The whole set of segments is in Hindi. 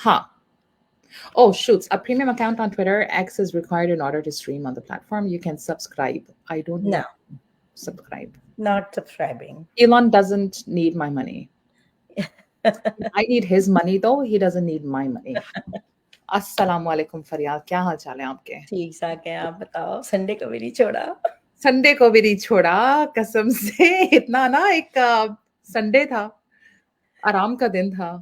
हाँ. Oh, shoots. A premium account on Twitter X is required in order to stream on the platform. You can subscribe. I don't No, want to subscribe. not subscribing. Elon doesn't need my money. I need his money though. He doesn't need my money. अस्सलाम वालेकुम फरियाद, क्या हाल चाल है आपके? ठीक ठाक है, आप बताओ। संडे को भी नहीं छोड़ा। संडे को भी नहीं छोड़ा, कसम से। इतना ना एक संडे था, आराम का दिन था।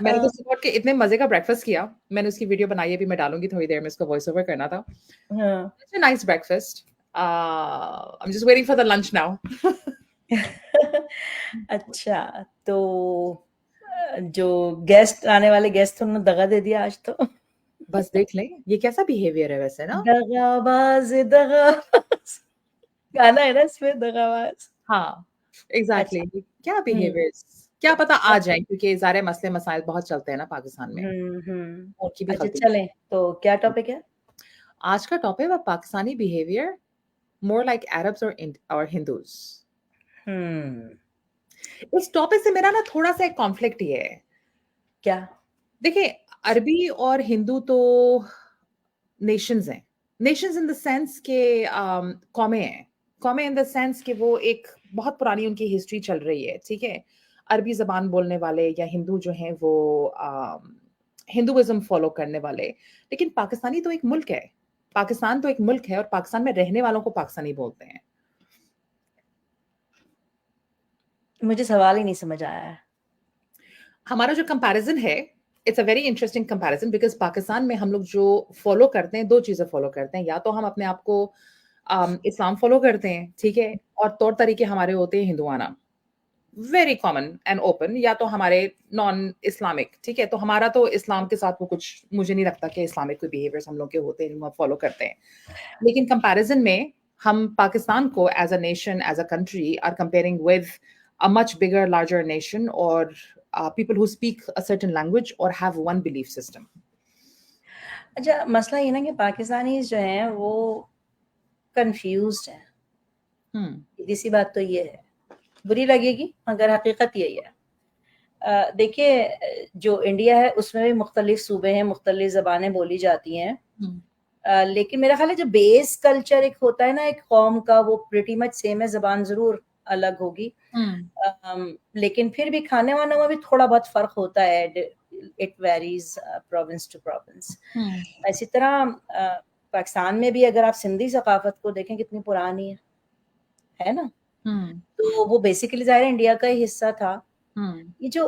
मैंने तो सुबह उठ के इतने मजे का ब्रेकफास्ट किया। मैंने उसकी वीडियो बनाई है, अभी मैं डालूंगी थोड़ी देर में, उसका वॉइस ओवर करना था। It's a nice breakfast. I'm just waiting for the lunch now. अच्छा, तो जो गेस्ट आने वाले गेस्ट उन्होंने दगा दे दिया आज तो। बस देख लें, ये कैसा बिहेवियर है वैसे ना। दगाबाज दगाबाज गाना है ना इसमें, दगाबाज। हाँ, एग्जैक्टली। अच्छा। क्या बिहेवियर, क्या पता आ जाए, क्योंकि सारे मसले मसाइल बहुत चलते हैं ना पाकिस्तान में। उनकी भी अच्छा, गलती। चलें तो क्या टॉपिक है आज का टॉपिक है Pakistani behaviour, more like Arabs और हिंदूज। इस टॉपिक से मेरा ना थोड़ा सा एक कॉन्फ्लिक्ट ये है। क्या? देखिए, अरबी और हिंदू तो नेशंस हैं। नेशंस इन द सेंस के कौमें हैं। कौमें इन द सेंस कि वो एक बहुत पुरानी उनकी हिस्ट्री चल रही है, ठीक है। अरबी जबान बोलने वाले या हिंदू जो हैं वो हिंदुइज्म फॉलो करने वाले। लेकिन पाकिस्तानी तो एक मुल्क है। पाकिस्तान तो एक मुल्क है और पाकिस्तान में रहने वालों को पाकिस्तानी बोलते हैं। मुझे सवाल ही नहीं समझ आया है। हमारा जो कंपैरिजन है, it's a very interesting comparison, because Pakistan में हम लोग जो फॉलो करते हैं, दो चीजें फॉलो करते हैं। या तो हम अपने आप को इस्लाम फॉलो करते हैं, ठीक है, और तौर तरीके हमारे होते हैं हिंदुआना, वेरी कॉमन एंड ओपन, या तो हमारे नॉन इस्लामिक, ठीक है। तो हमारा तो इस्लाम के साथ वो कुछ, मुझे नहीं लगता कि इस्लामिक कोई बिहेवियर्स हम लोग के होते हैं, हम फॉलो करते हैं। लेकिन कंपैरिजन में हम पाकिस्तान को as a nation, as a country are comparing with a much bigger, larger nation, or people who speak a certain language or have one belief system. अच्छा, मसला ये ना कि पाकिस्तानी जो हैं वो कंफ्यूज्ड हैं। सीधी सी बात तो ये है, बुरी लगेगी मगर हकीकत यही है। देखिए, जो इंडिया है उसमें भी मुख्तलिफ सूबे हैं, मुख्तलिफ ज़बानें बोली जाती हैं। लेकिन मेरा ख्याल है जो बेस कल्चर एक होता है ना एक कौम का, वो प्रिटी मच सेम है, ज़बान ज़रूर अलग होगी। लेकिन फिर भी खाने वानों में भी थोड़ा बहुत फ़र्क होता है। It varies province to province. इसी तरह पाकिस्तान में भी अगर आप सिंधी सकाफत को देखें कितनी पुरानी है ना। तो वो बेसिकली ज़ाहिर इंडिया का ही हिस्सा था। ये जो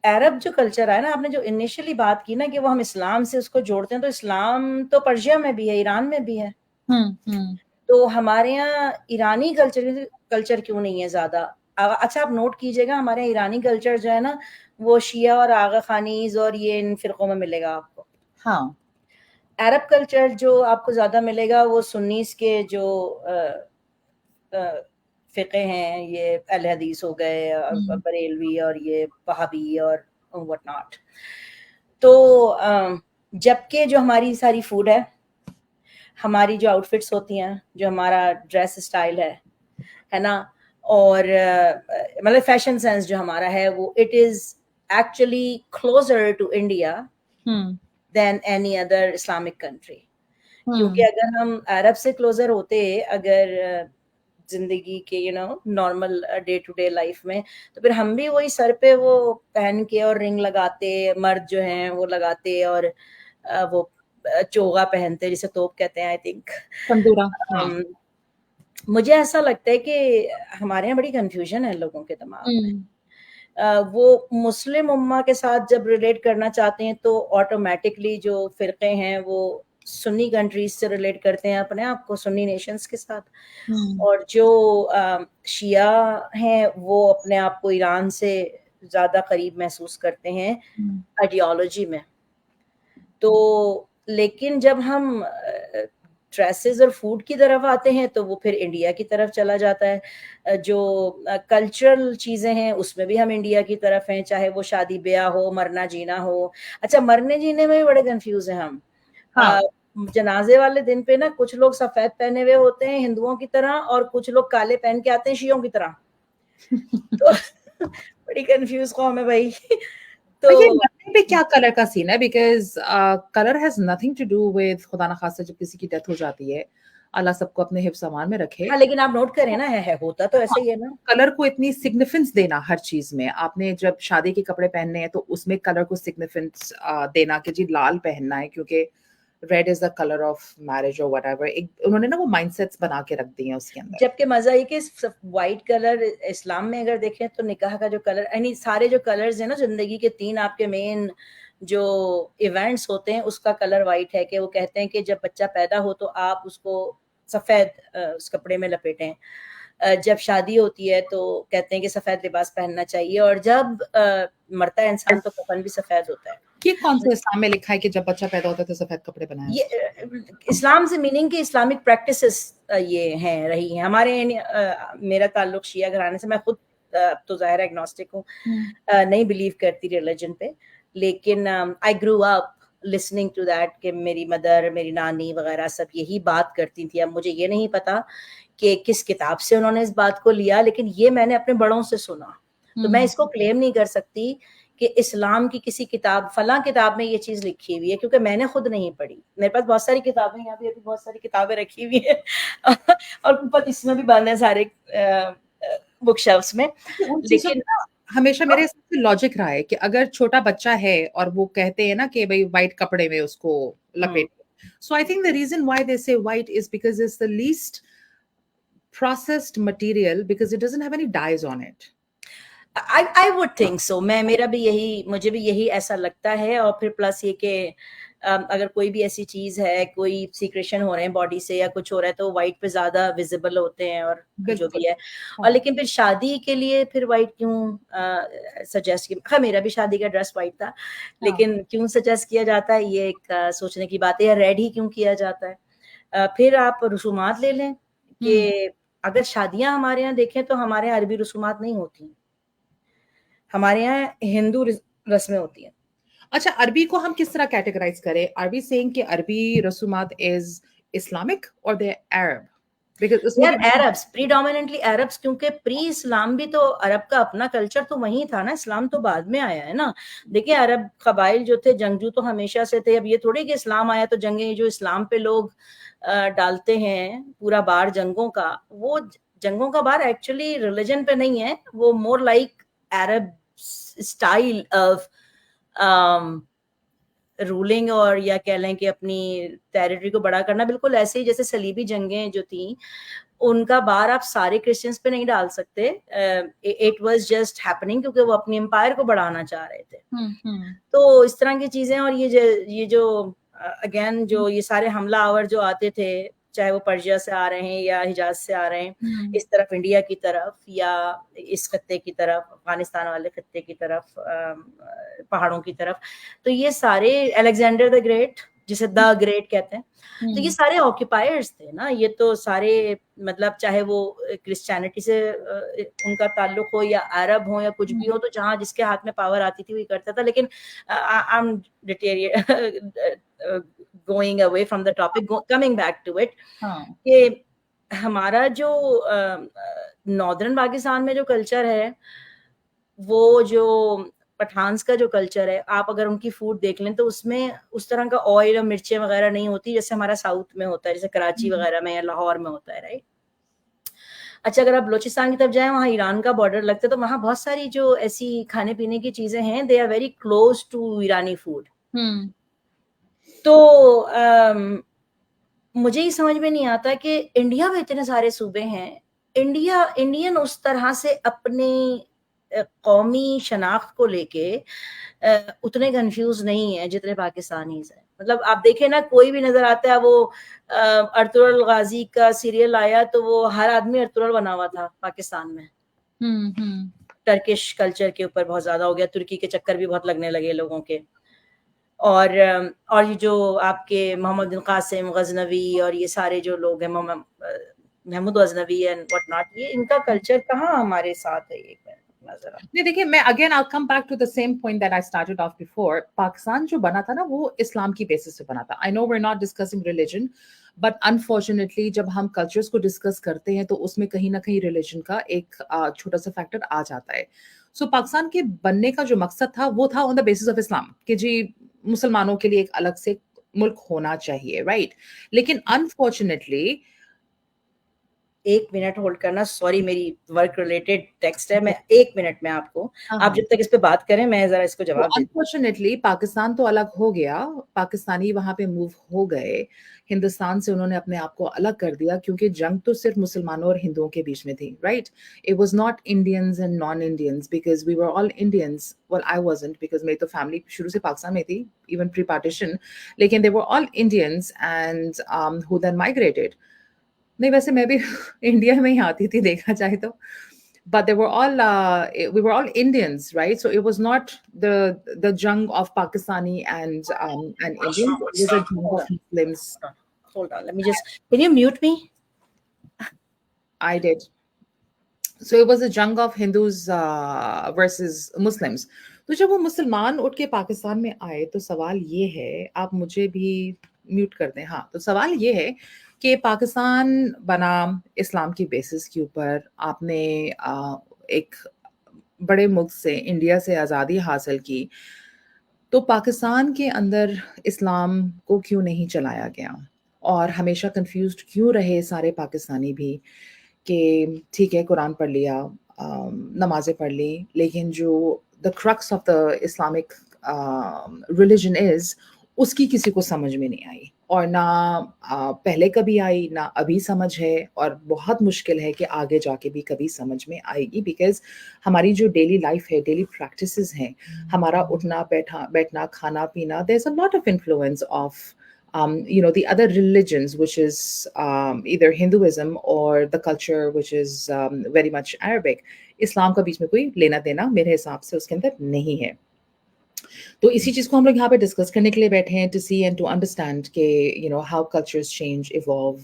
अरब जो कल्चर है ना, आपने जो इनिशियली बात की ना कि वो हम इस्लाम से उसको जोड़ते हैं, तो इस्लाम तो पर्शिया में भी है, ईरान में भी है। तो हमारे यहाँ ईरानी कल्चर क्यों नहीं है ज्यादा? अच्छा, आप नोट कीजिएगा, हमारे यहाँ ईरानी कल्चर जो है ना, वो शिया और आगा खानीज और ये इन फिरकों में मिलेगा आपको। हाँ। अरब कल्चर जो आपको ज्यादा मिलेगा वो सुन्नीस के जो फ़िक़े हैं, ये अहले हदीस हो गए, बरेलवी और ये वहाबी और व्हाट नॉट। तो जबकि जो हमारी सारी फूड हमारी जो आउटफिट्स होती हैं, जो हमारा ड्रेस स्टाइल है ना, और मतलब फैशन सेंस जो हमारा है, वो it is actually closer to India than any other Islamic country. क्योंकि अगर हम अरब से क्लोजर होते, अगर जिंदगी के normal day to day life में, तो फिर हम भी वही सर पे वो पहन के और रिंग लगाते, मर्द जो हैं वो लगाते, और वो चोगा पहनते, जिसे तोप कहते हैं आई थिंक। मुझे ऐसा लगता है कि हमारे यहाँ बड़ी कंफ्यूजन है लोगों के दिमाग में। वो मुस्लिम उम्मा के साथ जब रिलेट करना चाहते हैं तो ऑटोमेटिकली जो फिरके हैं वो सुन्नी कंट्रीज से रिलेट करते हैं अपने आप को, सुन्नी नेशंस के साथ। और जो शिया हैं वो अपने आप को ईरान से ज्यादा करीब महसूस करते हैं आइडियोलॉजी में। तो लेकिन जब हम ड्रेसेस और फूड की तरफ आते हैं तो वो फिर इंडिया की तरफ चला जाता है। जो कल्चरल चीज़ें हैं उसमें भी हम इंडिया की तरफ हैं, चाहे वो शादी ब्याह हो, मरना जीना हो। अच्छा, मरने जीने में भी बड़े कंफ्यूज हैं हम। जनाजे वाले दिन पे ना कुछ लोग सफेद पहने हुए होते हैं हिंदुओं की तरह, और कुछ लोग काले पहन के आते हैं शियों की तरह। तो बड़ी कंफ्यूज कौम है भाई। तो ये लगने पे क्या कलर का सीन है? Because colour has nothing to do with खुदा ना खास्ता जब किसी की डेथ हो जाती है, अल्लाह सबको अपने हिफ्ज़ अमान में रखे। हाँ, लेकिन आप नोट करें ना, है होता तो हाँ, ऐसा ही है ना। कलर को इतनी सिग्निफिकेंस देना हर चीज़ में, आपने जब शादी के कपड़े पहनने हैं तो उसमें कलर को सिग्निफिकेंस देना कि जी लाल पहनना है क्योंकि red is the colour of marriage और व्हाटएवर, एक उन्होंने ना वो माइंडसेट्स बना के रख दिए हैं उसके अंदर। जबकि मजा ये कि व्हाइट कलर इस्लाम में अगर देखें तो निकाह का जो कलर, यानी सारे जो कलर्स हैं ना जिंदगी के, 3 आपके मेन जो इवेंट्स होते हैं उसका कलर व्हाइट है। कि वो कहते हैं कि जब बच्चा पैदा हो तो आप उसको सफेद उस कपड़े में लपेटें, जब शादी होती है तो कहते हैं कि सफेद लिबास पहनना चाहिए, और जब मरता है इंसान तो कफन भी सफेद होता है। ये कौन से इस्लाम में लिखा है कि जब बच्चा पैदा होता है तो सफेद कपड़े पहनाए? ये इस्लाम से मीनिंग कि इस्लामिक प्रैक्टिसेस ये हैं, रही हैं हमारे। मेरा ताल्लुक शिया घराने से, मैं खुद अब तो ज़ाहिर है एग्नोस्टिक हूँ, नहीं बिलीव करती रिलीजन पे, लेकिन I grew up listening to that कि मेरी मदर, मेरी नानी वगैरह सब यही बात करती थी। अब मुझे ये नहीं पता कि किस किताब से उन्होंने इस बात को लिया, लेकिन ये मैंने अपने बड़ों से सुना। तो मैं इसको क्लेम नहीं कर सकती कि इस्लाम की किसी किताब, फलां किताब में ये चीज लिखी हुई है, क्योंकि मैंने खुद नहीं पढ़ी। मेरे पास बहुत सारी किताबें, यहाँ भी अभी बहुत सारी किताबें रखी हुई है और ऊपर इसमें भी बंद है सारे बुक शेल्फ्स में। उन चीज़ों लेकिन का हमेशा मेरे हिसाब से लॉजिक रहा है कि अगर छोटा बच्चा है और वो कहते हैं ना कि भई व्हाइट कपड़े में उसको लपेट, so I think the reason why they say white is because it's the least processed material because it doesn't have any dyes on it. I would think so. मेरा भी यही, मुझे भी यही ऐसा लगता है। और फिर प्लस ये कि अगर कोई भी ऐसी चीज है, कोई सीक्रेशन हो रहे हैं बॉडी से या कुछ हो रहा है, तो वाइट पे ज्यादा विजिबल होते हैं और जो भी है। और लेकिन फिर शादी के लिए फिर वाइट क्यों सजेस्ट किया? हाँ, मेरा भी शादी का ड्रेस वाइट था, लेकिन क्यों सजेस्ट किया जाता है ये एक सोचने की बात है। या रेड ही क्यों किया जाता है? फिर आप रसूमात ले लें कि अगर शादियां हमारे यहाँ देखें तो हमारे यहाँ अरबी रसूमात नहीं होती, हमारे यहाँ हिंदू रस्में होती हैं। अच्छा, अरबी को हम किस तरह कैटेगराइज करें? आर वी सेइंग कि अरबी रसूमात इज इस्लामिक और दे अरब? बिकॉज़ उसमें यार भी अरब्स, प्रीडोमिनेंटली अरब्स, क्योंकि प्री इस्लाम भी तो अरब का अपना कल्चर तो वही था ना, इस्लाम तो बाद में आया है ना। देखिए अरब कबाइल जो थे जंगजू तो हमेशा से थे। अब ये थोड़ी कि इस्लाम आया तो जंगें, जो इस्लाम पे लोग डालते हैं पूरा बार जंगों का, वो जंगों का बार एक्चुअली रिलीजन पे नहीं है, वो more like Arab style of ruling, और या कह लें कि अपनी टेरिटरी को बड़ा करना। बिल्कुल ऐसे ही जैसे सलीबी जंगें जो थी, उनका बार आप सारे क्रिश्चियंस पे नहीं डाल सकते। इट वाज जस्ट हैपनिंग क्योंकि वो अपनी एम्पायर को बढ़ाना चाह रहे थे। तो इस तरह की चीजें। और ये जो अगेन जो ये सारे हमला आवर जो आते थे, चाहे वो पर्शिया से आ रहे हैं या हिजाज से आ रहे हैं, इस तरफ इंडिया की तरफ या इस खत्ते की तरफ, अफगानिस्तान वाले खत्ते की तरफ, पहाड़ों की तरफ, तो ये सारे अलेक्जेंडर द ग्रेट, जिसे द ग्रेट कहते हैं, तो ये सारे ऑक्यूपायर्स थे ना। ये तो सारे मतलब चाहे वो क्रिश्चियनिटी से उनका ताल्लुक हो या अरब हो या कुछ भी हो, तो जहां जिसके हाथ में पावर आती थी वही करता था। लेकिन I am going away from the topic, coming back to it, कि हमारा जो नॉर्दर्न पाकिस्तान में जो कल्चर है, वो जो पठान्स का जो कल्चर है, आप अगर उनकी फूड देख लें तो उसमें उस तरह का ऑयल और मिर्चें वगैरह नहीं होती जैसे हमारा साउथ में होता है, जैसे कराची वगैरह में या लाहौर में होता है, राइट। अच्छा, अगर आप बलोचिस्तान की तरफ जाएं, वहाँ ईरान का बॉर्डर लगता है, तो वहाँ बहुत सारी जो ऐसी खाने पीने की चीजें हैं, they are very close to Irani food. तो मुझे ही समझ में नहीं आता कि इंडिया में इतने सारे सूबे हैं, इंडियन उस तरह से अपने कौमी शनाख्त को लेके उतने कंफ्यूज नहीं है जितने पाकिस्तानीज हैं। मतलब आप देखें ना, कोई भी नजर आता है, वो अर्तुगरुल गाजी का सीरियल आया तो वो हर आदमी अर्तुगरुल बना हुआ था पाकिस्तान में। टर्किश कल्चर के ऊपर बहुत ज्यादा हो गया, तुर्की के चक्कर भी बहुत लगने लगे लोगों के। और ये जो आपके मोहम्मद बिन कासिम गजनवी और ये सारे जो लोग हैं, Mahmud Ghaznavi and what not, ये इनका कल्चर कहाँ हमारे साथ है? ये नहीं, देखिए, मैं again I come back to the same point that I started off before. Pakistan जो बना था ना, वो इस्लाम की बेसिस पे बना था। I know we are not discussing religion, but unfortunately जब हम कल्चर्स को डिस्कस करते हैं तो उसमें कहीं ना कहीं रिलीजन का एक छोटा सा फैक्टर आ जाता है। सो पाकिस्तान के बनने का जो मकसद था वो था on the basis of Islam कि जी मुसलमानों के लिए एक अलग से मुल्क होना चाहिए, राइट? लेकिन अनफॉर्चुनेटली 1 मिनट होल्ड करना, सॉरी मेरी वर्क रिलेटेड टेक्स्ट है, मैं 1 मिनट में आपको, हाँ, आप हाँ। जब तक इस पे बात करें मैं ज़रा इसको तो जवाब देती अनफॉर्चुनेटली पाकिस्तान तो अलग हो गया, पाकिस्तानी वहाँ पे मूव हो गए, हिंदुस्तान से उन्होंने अपने आप को अलग कर दिया क्योंकि जंग तो सिर्फ मुसलमानों और हिंदुओं के बीच में थी, right? It was not Indians and non-Indians because we were all Indians, well I wasn't because मेरी तो फैमिली शुरू से पाकिस्तान में थी, इवन प्री पार्टीशन, लेकिन they were all Indians and who then migrated. नहीं वैसे मैं भी इंडिया में ही आती थी देखा जाए तो। But they were all we were all Indians, right? So it was not the jung of Pakistani and Indians. It was a jung of Muslims. Hold on, let me just, can you mute me? I did. So it was a jung of Hindus versus Muslims. तो जब वो मुसलमान उठ के पाकिस्तान में आए तो सवाल ये है, आप मुझे भी म्यूट कर दें, हाँ, तो सवाल ये है कि पाकिस्तान बना इस्लाम की बेसिस के ऊपर, आपने एक बड़े मुल्क से, इंडिया से आज़ादी हासिल की, तो पाकिस्तान के अंदर इस्लाम को क्यों नहीं चलाया गया? और हमेशा कन्फ्यूज़्ड क्यों रहे सारे पाकिस्तानी भी कि ठीक है कुरान पढ़ लिया, नमाज़ें पढ़ ली, लेकिन जो the crux of the Islamic religion is उसकी किसी को समझ में नहीं आई और ना पहले कभी आई, ना अभी समझ है और बहुत मुश्किल है कि आगे जाके भी कभी समझ में आएगी बिकॉज़ हमारी जो डेली लाइफ़ है, डेली प्रैक्टिसेस हैं, हमारा उठना, बैठना, खाना-पीना, there is a lot of influence of you know, the other religions, which is either Hinduism or the culture, which is very much Arabic. इस्लाम का बीच में कोई लेना देना मेरे हिसाब से उसके अंदर नहीं है। तो इसी चीज़ को हम लोग यहाँ पे डिस्कस करने के लिए बैठे हैं to see and to understand कि you know how cultures change, evolve,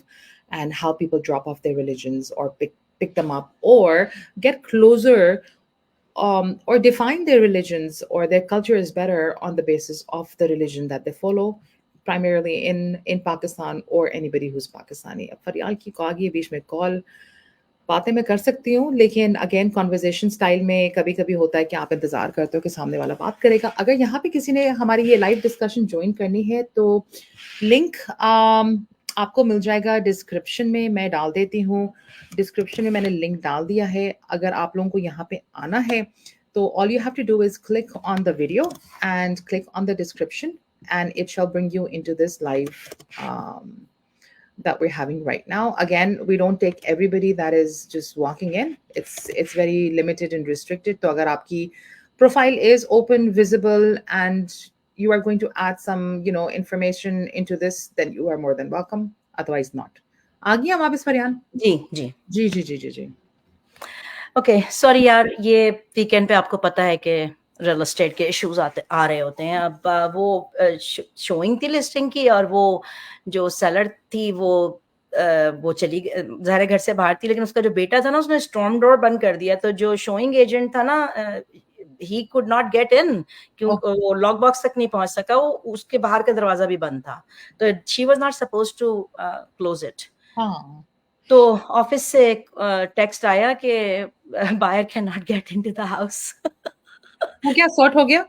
and how people drop off their religions or pick them up or get closer or define their religions or their culture is better on the basis of the religion that they follow, primarily in Pakistan or anybody who's Pakistani. अब फरियाल की को आ गई है बीच में कॉल, बातें मैं कर सकती हूँ, लेकिन अगेन कन्वर्सेशन स्टाइल में कभी-कभी होता है कि आप इंतज़ार करते हो कि सामने वाला बात करेगा। अगर यहाँ पे किसी ने हमारी ये लाइव डिस्कशन जॉइन करनी है तो लिंक आपको मिल जाएगा डिस्क्रिप्शन में, मैं डाल देती हूँ। डिस्क्रिप्शन में मैंने लिंक डाल दिया है। अगर आप लोगों को यहाँ पे आना है तो all you have to do is click on the video and click on the description and it shall bring you into this live that we're having right now. Again, we don't take everybody that is just walking in. It's very limited and restricted. So agar aapki profile is open, visible, and you are going to add some, you know, information into this, then you are more than welcome. Otherwise not. आ गई हम वापस फरियान? जी, जी। जी, जी, जी, जी, जी। ओके, सॉरी यार, ये वीकेंड पे आपको पता है कि रियल एस्टेट के इश्यूज आ रहे होते हैं। अब वो शोइंग थी लिस्टिंग की और वो जो सेलर थी वो चली ज़ाहिर घर से बाहर थी, लेकिन उसका जो बेटा था ना उसने स्टॉर्म डोर बंद कर दिया, तो जो शोइंग एजेंट था ना he could not get in, क्यों वो लॉक बॉक्स तक नहीं पहुंच सका, वो उसके बाहर का दरवाजा भी बंद था, तो she was not supposed to close it. हाँ। तो ऑफिस से एक टेक्स्ट आया कि buyer cannot get into the house हाउस। वो क्या सॉर्ट हो गया?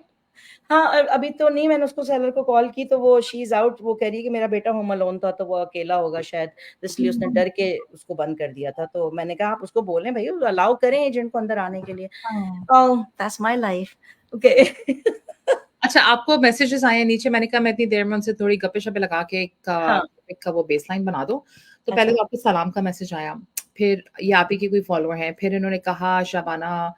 हाँ, अभी तो नहीं, मैंने उसको सेलर को कॉल की तो वो शी इज आउट, वो कह रही है कि मेरा बेटा होम अलोन था तो वो अकेला होगा शायद, इसलिए उसने डर के उसको बंद कर दिया था। तो मैंने कहा आप उसको बोलें भाई अलाउ करें एजेंट को अंदर आने के लिए। Oh that's my life. Okay. अच्छा, आपको मैसेजेस आए हैं नीचे, मैंने कहा मैं इतनी देर में उनसे थोड़ी गप्पे-शप्पे लगा के एक का वो बेसलाइन बना दो। तो पहले तो आपको सलाम का मैसेज आया, फिर ये आप ही के कोई फॉलोअर हैं, फिर इन्होंने कहा शाबाना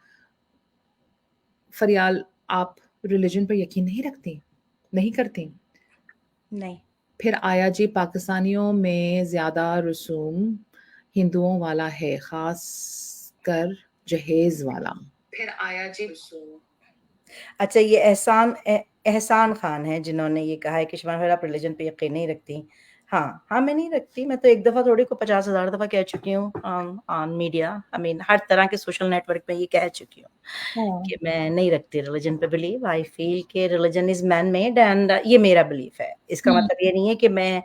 फरियाल आप रिलिजन पर यकीन नहीं रखती? नहीं करती? नहीं। फिर आया जी पाकिस्तानियों में ज़्यादा रसूम हिंदुओं वाला है, ख़ासकर जहेज़ वाला। फिर आया जी रसूम। अच्छा, ये एहसान खान है जिन्होंने ये कहा है कि शबाना फिर आप रिलीजन पे यकीन नहीं रखती। हाँ, हाँ, मैं नहीं रखती, मैं तो एक दफ़ा थोड़ी को 50,000 दफ़ा कह चुकी हूँ ऑन मीडिया, आई मीन हर तरह के सोशल नेटवर्क पे ये कह चुकी हूँ कि मैं नहीं रखती रिलीजन पे बिलीव। आई फील कि religion is man made and ये मेरा बिलीफ है। इसका मतलब ये नहीं है कि मैं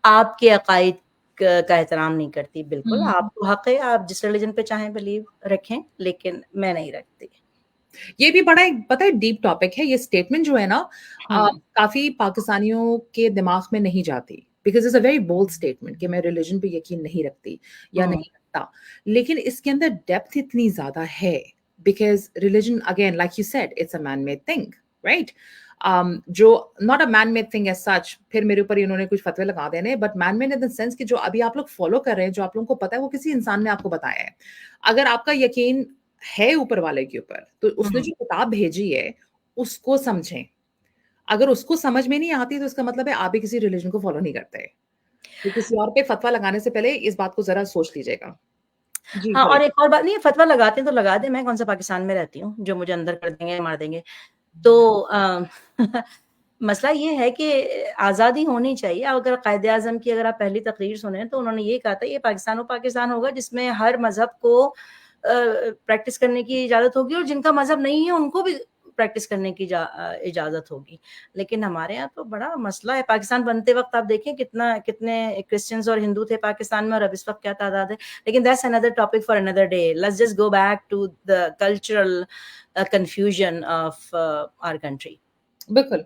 आपके अकायद का एहतराम नहीं करती, बिल्कुल आपको हक है, आप जिस रिलीजन पे चाहें बिलीव रखें, लेकिन मैं नहीं रखती। ये भी बड़ा एक पता है डीप टॉपिक है। ये स्टेटमेंट जो है ना काफ़ी पाकिस्तानियों के दिमाग में नहीं जाती because it's a very bold statement कि मैं रिलिजन पे यकीन नहीं रखती या नहीं रखता। लेकिन इसके अंदर डेप्थ इतनी ज़्यादा है because religion again like you said it's a man made thing, right? जो not a man made thing as such फिर मेरे ऊपर इन्होंने कुछ फतवे लगा देने but man made in the sense कि जो अभी आप लोग फॉलो कर रहे हैं, जो आप लोगों को पता है वो किसी इंसान ने आपको बताया है। अगर आपका यकीन है ऊपर वाले के ऊपर, तो उसने जो किताब भेजी है, उसको समझें। अगर उसको समझ में नहीं आती तो इसका मतलब है आप भी किसी रिलिजन को फॉलो नहीं करते। तो किसी और पे फतवा लगाने से पहले इस बात को ज़रा सोच लीजिएगा। जी, हाँ, सॉरी। और एक और बात, नहीं फतवा लगाते हैं तो लगा दें, मैं कौन सा पाकिस्तान में रहती हूँ, जो मुझे अंदर कर देंगे, मार देंगे। तो मसला ये है कि आज़ादी होनी चाहिए। अगर कायदे-आज़म की अगर आप पहली तकरीर सुनें तो उन्होंने ये कहा था, ये पाकिस्तान वो पाकिस्तान होगा जिसमें हर मज़हब को प्रैक्टिस करने की इजाज़त होगी और जिनका मज़हब नहीं है उनको भी प्रैक्टिस करने की इजाज़त होगी। लेकिन हमारे यहाँ तो बड़ा मसला है। पाकिस्तान बनते वक़्त आप देखें कितने क्रिश्चियंस और हिंदू थे पाकिस्तान में और अब इस वक़्त क्या तादाद है। लेकिन that's another topic for another day. Let's just go back to the cultural confusion of our country. बिल्कुल।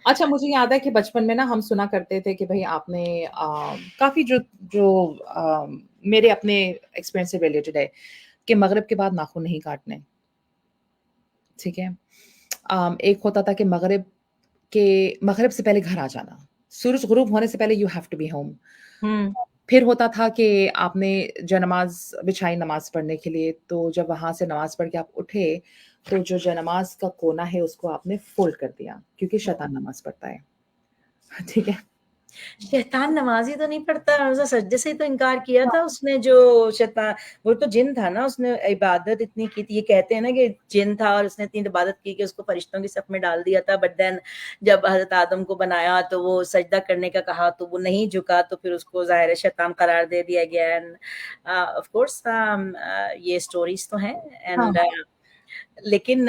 अच्छा मुझे याद है कि बचपन में ना हम सुना करते थे कि भई आपने काफ़ी जो जो मेरे अपने एक्सपीरियंस से रिलेटेड है कि मगरिब के बाद नाखून नहीं काटने, ठीक है? एक होता था कि मगरिब से पहले घर आ जाना। सूरज गुरूब होने से पहले you have to be home. Hmm. फिर होता था कि आपने जयनमाज़ बिछाई नमाज़ पढ़ने के लिए, तो जब वहाँ से नमाज़ पढ़ के आप उठे, तो जो जयनमाज़ का कोना है उसको आपने फ़ोल्ड कर दिया, क्योंकि शैतान नमाज़ पढ़ता है। ठीक है? शैतान नमाज़ ही तो नहीं पढ़ता, उसने सजदे से ही तो इनकार किया था उसने, जो शैतान, वो तो जिन था ना, उसने इबादत इतनी की थी। ये कहते हैं ना कि जिन था और उसने इतनी इबादत की कि उसको फरिश्तों की सफ में डाल दिया था, बट देन जब हज़रत आदम को बनाया तो वो सजदा करने का कहा तो वो नहीं झुका, तो फिर उसको ज़ाहिर है शैतान करार दे दिया गया। एंड ऑफ कोर्स ये स्टोरीज़ तो हैं। हाँ, एंड हाँ। लेकिन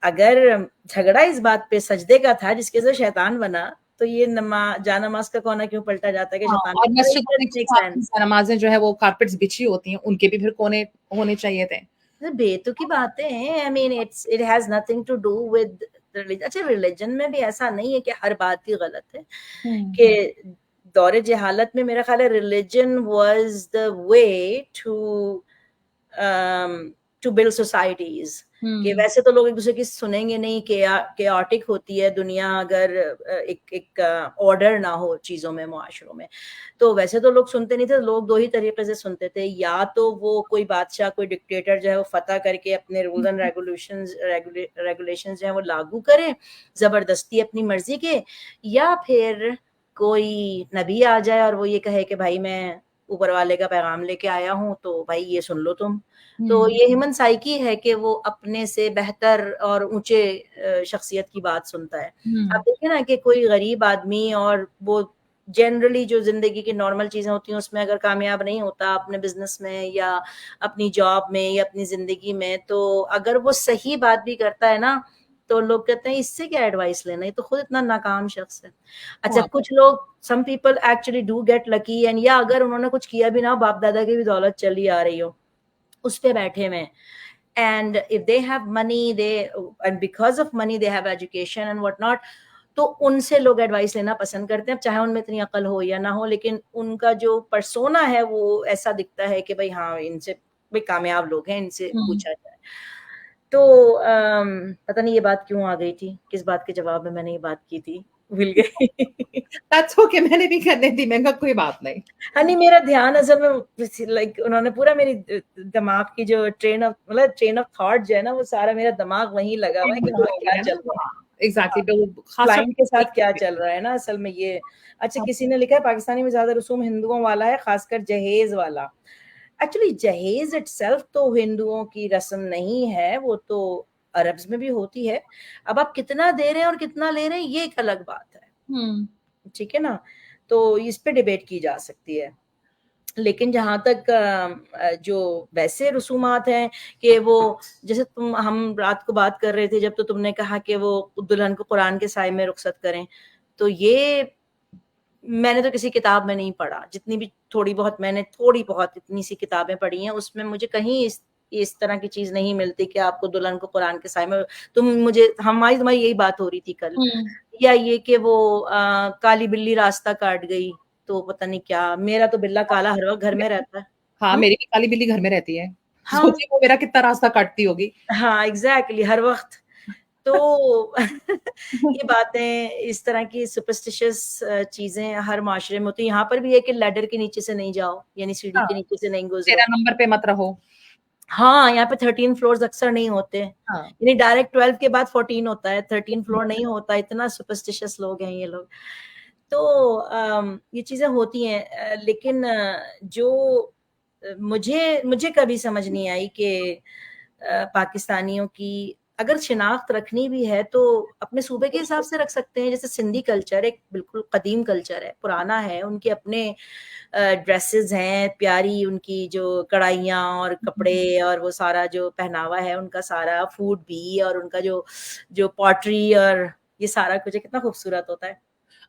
अगर झगड़ा इस बात पे सजदे का था जिसकी वजह से शैतान बना, तो ये जानमाज़ का कोना क्यों पलटा जाता है कि हाँ, शैतान और बना? इट मस्जिदों में डज़न्ट मेक क्यों आपकी सेंस। नमाज़ें जो है वो कारपेट्स बिछी होती हैं, उनके भी फिर कोने होने चाहिए थे। बेतुकी बातें हैं। I mean it has nothing to do with religion. अच्छा, रिलिजन में भी ऐसा नहीं है कि हर बात ही गलत है, हुँ, कि दौरे जहालत में मेरा ख्याल है religion was the way to to build societies. कि हुँ, वैसे तो लोग एक दूसरे की सुनेंगे नहीं, केओटिक होती है दुनिया अगर एक एक ऑर्डर ना हो चीजों में, मुआशरों में। तो वैसे तो लोग सुनते नहीं थे, लोग दो ही तरीके से सुनते थे, या तो वो कोई बादशाह, कोई डिक्टेटर जो है वो फतह करके अपने रूल्स एंड रेगुलेशंस जो है वो लागू करे जबरदस्ती अपनी मर्जी के, या फिर कोई नबी आ जाए और वो ये कहे कि भाई मैं ऊपर वाले का पैगाम लेके आया हूँ, तो भाई ये सुन लो तुम। तो हुँ, ये ह्यूमन साइकी है कि वो अपने से बेहतर और ऊंचे शख्सियत की बात सुनता है। आप हुँ, देखिए ना कि कोई गरीब आदमी, और वो जनरली जो जिंदगी की नॉर्मल चीजें होती हैं उसमें अगर कामयाब नहीं होता अपने बिजनेस में या अपनी जॉब में या अपनी जिंदगी में, तो अगर वो सही बात भी करता है ना, तो लोग कहते हैं इससे क्या एडवाइस लेना, ये तो खुद इतना नाकाम शख्स है। अच्छा, हाँ, कुछ लोग, some people actually do get lucky, and या अगर उन्होंने कुछ किया भी ना हो, बाप दादा की भी दौलत चली आ रही हो, उस पे बैठे हुए, and if they have money, and because of money they have education and what not, तो उनसे लोग एडवाइस लेना पसंद करते हैं, चाहे उनमें इतनी अकल हो या ना हो, लेकिन उनका जो पर्सोना है वो ऐसा दिखता है कि भाई हाँ, इनसे भाई कामयाब लोग हैं, इनसे हुँ। पूछा जाए। तो पता नहीं ये बात क्यों आ गई थी, किस बात के जवाब में मैंने ये बात की थी, भूल गई। दैट्स ओके मैंने भी करने दी, मैंने कहा कोई बात नहीं। हाँ, नहीं, मेरा ध्यान असल में लाइक उन्होंने पूरा मेरी दिमाग की जो ट्रेन ऑफ थॉट जो है ना, वो सारा मेरा दिमाग वहीं लगा हुआ है कि हाँ, क्या है चल ना? रहा है। हाँ, एग्ज़ैक्टली हाँ, तो ख़ासतौर क्लाइंट के साथ क्या पे चल रहा है ना असल में ये। अच्छा, हाँ, किसी ने लिखा है पाकिस्तानी में ज़्यादा रसूम हिंदुओं वाला है, खासकर जहेज़ वाला। एक्चुअली जहेज़ इटसेल्फ तो हिंदुओं की रस्म नहीं है, वो तो अरब्स में भी होती है। अब आप कितना दे रहे हैं और कितना ले रहे हैं, ये एक अलग बात है। हुँ, ठीक है ना? तो इस पे डिबेट की जा सकती है। लेकिन जहाँ तक जो वैसे रसूमात हैं कि वो, जैसे हम रात को बात कर रहे थे जब, तो तुमने कहा कि वो दुल्हन को कुरान के साए में रुखसत करें, तो ये मैंने तो किसी किताब में नहीं पढ़ा। जितनी भी थोड़ी बहुत मैंने इतनी सी किताबें पढ़ी हैं, उसमें मुझे कहीं इस इस तरह की चीज नहीं मिलती कि आपको दुल्हन को कुरान के साए में तुम्हारी यही बात हो रही थी कल, या ये कि वो काली बिल्ली रास्ता काट गई, तो पता नहीं क्या, मेरा तो बिल्ला काला हर वक्त घर में रहता है। हाँ, मेरी भी काली बिल्ली घर में रहती है। हाँ, सोचिए वो मेरा कितना रास्ता काटती होगी। हाँ, एग्जैक्टली, हर वक्त। तो ये बातें, इस तरह की सुपरस्टिशियस चीजें हर माशरे में होती है। यहाँ पर भी है कि लैडर के नीचे से नहीं जाओ, यानी सीढ़ी हाँ, के नीचे से नहीं गुजरो। 13 नंबर पे मत रहो। हाँ, यहाँ पे 13 फ्लोर्स अक्सर नहीं होते, हाँ। यानी डायरेक्ट 12 के बाद 14 होता है, 13 फ्लोर नहीं होता। इतना सुपरस्टिशियस लोग हैं ये लोग। तो ये चीजें होती हैं, लेकिन जो मुझे कभी समझ नहीं आई कि पाकिस्तानियों की अगर शिनाख्त रखनी भी है तो अपने सूबे के हिसाब से रख सकते हैं। जैसे सिंधी कल्चर एक बिल्कुल कदीम कल्चर है, पुराना है, उनके अपने ड्रेसेस हैं प्यारी, उनकी जो कढ़ाइयाँ और कपड़े और वो सारा जो पहनावा है उनका, सारा फूड भी, और उनका जो जो पॉटरी और ये सारा कुछ कितना खूबसूरत होता है।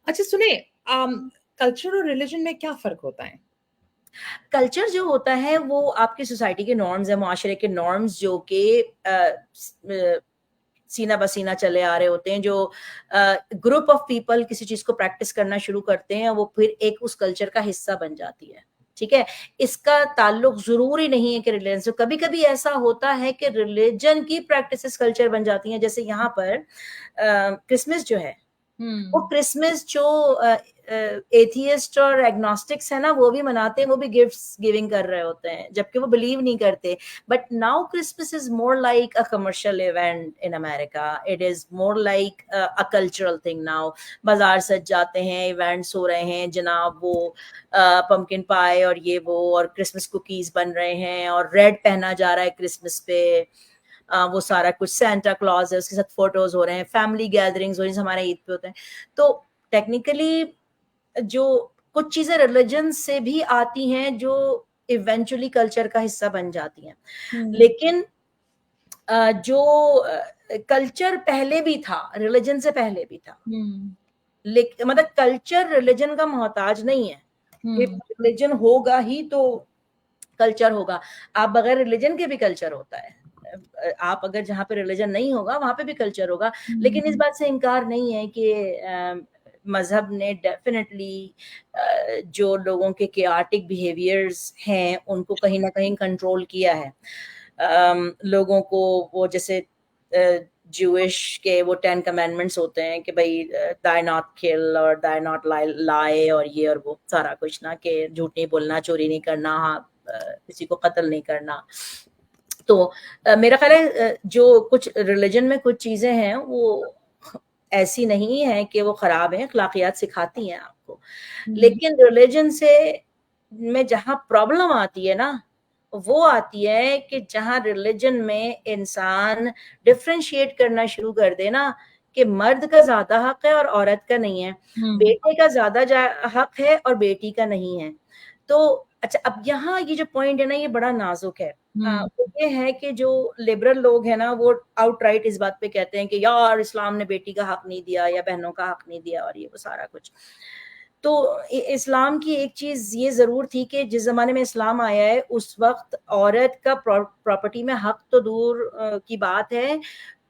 अच्छा सुनिए, कल्चर और रिलीजन में क्या फ़र्क होता है? कल्चर जो होता है वो आपकी सोसाइटी के नॉर्म्स है, मुआशरे के नॉर्म्स जो कि सीना बसीना चले आ रहे होते हैं। जो ग्रुप ऑफ पीपल किसी चीज को प्रैक्टिस करना शुरू करते हैं, वो फिर एक उस कल्चर का हिस्सा बन जाती है। ठीक है, इसका ताल्लुक जरूरी नहीं है कि रिलीजन से, कभी कभी ऐसा होता है कि रिलीजन की प्रैक्टिसेस कल्चर बन जाती हैं। जैसे यहाँ पर क्रिसमस जो है, वो क्रिसमस जो एथियस्ट और एग्नोस्टिक्स है ना, वो भी मनाते हैं, वो भी गिफ्ट्स गिविंग कर रहे होते हैं, जबकि वो बिलीव नहीं करते। But now Christmas is more like a commercial event in America, it is more like a cultural thing now. बाजार सज जाते हैं, इवेंट्स हो रहे हैं जनाब, वो पम्पकिन पाई और ये वो, और क्रिसमस कुकीज बन रहे हैं, और रेड पहना जा रहा है क्रिसमस पे, वो सारा कुछ, सेंटा क्लॉज है, उसके साथ फोटोज हो रहे हैं, फैमिली गैदरिंग्स हो रही हैं, हमारे ईद पे होते हैं। तो टेक्निकली जो कुछ चीजें रिलीजन से भी आती हैं जो इवेंचुअली कल्चर का हिस्सा बन जाती हैं, लेकिन जो कल्चर पहले भी था, रिलीजन से पहले भी था, लेकिन मतलब कल्चर रिलीजन का मोहताज नहीं है कि रिलीजन होगा ही तो कल्चर होगा। आप बगैर रिलीजन के भी कल्चर होता है, आप अगर जहाँ पे रिलीजन नहीं होगा वहां पे भी कल्चर होगा। लेकिन इस बात से इनकार नहीं है कि मजहब ने डेफिनेटली जो लोगों के केआर्टिक बिहेवियर्स हैं उनको कहीं ना कहीं कंट्रोल किया है। लोगों को वो जैसे जूइश के वो 10 कमेंडमेंट्स होते हैं कि भाई दाई नॉट किल और दाई नॉट लाई और ये और वो सारा कुछ ना, कि झूठ नहीं बोलना, चोरी नहीं करना, किसी को कत्ल नहीं करना। तो मेरा ख्याल है जो कुछ रिलीजन में कुछ चीजें हैं वो ऐसी नहीं है कि वो खराब हैं, अखलाकियात सिखाती हैं आपको। लेकिन रिलीजन से में जहां प्रॉब्लम आती है ना, वो आती है कि जहां रिलीजन में इंसान डिफरेंशिएट करना शुरू कर दे ना, कि मर्द का ज्यादा हक है और औरत का नहीं है, बेटे का ज्यादा हक है और बेटी का नहीं है। तो अच्छा, अब यहाँ ये जो पॉइंट है ना, ये बड़ा नाजुक है। वो ये है कि जो लिबरल लोग हैं ना, वो आउटराइट इस बात पे कहते हैं कि यार इस्लाम ने बेटी का हक नहीं दिया या बहनों का हक नहीं दिया और ये वो सारा कुछ। तो इस्लाम की एक चीज ये जरूर थी कि जिस जमाने में इस्लाम आया है उस वक्त औरत का प्रॉपर्टी में हक तो दूर की बात है,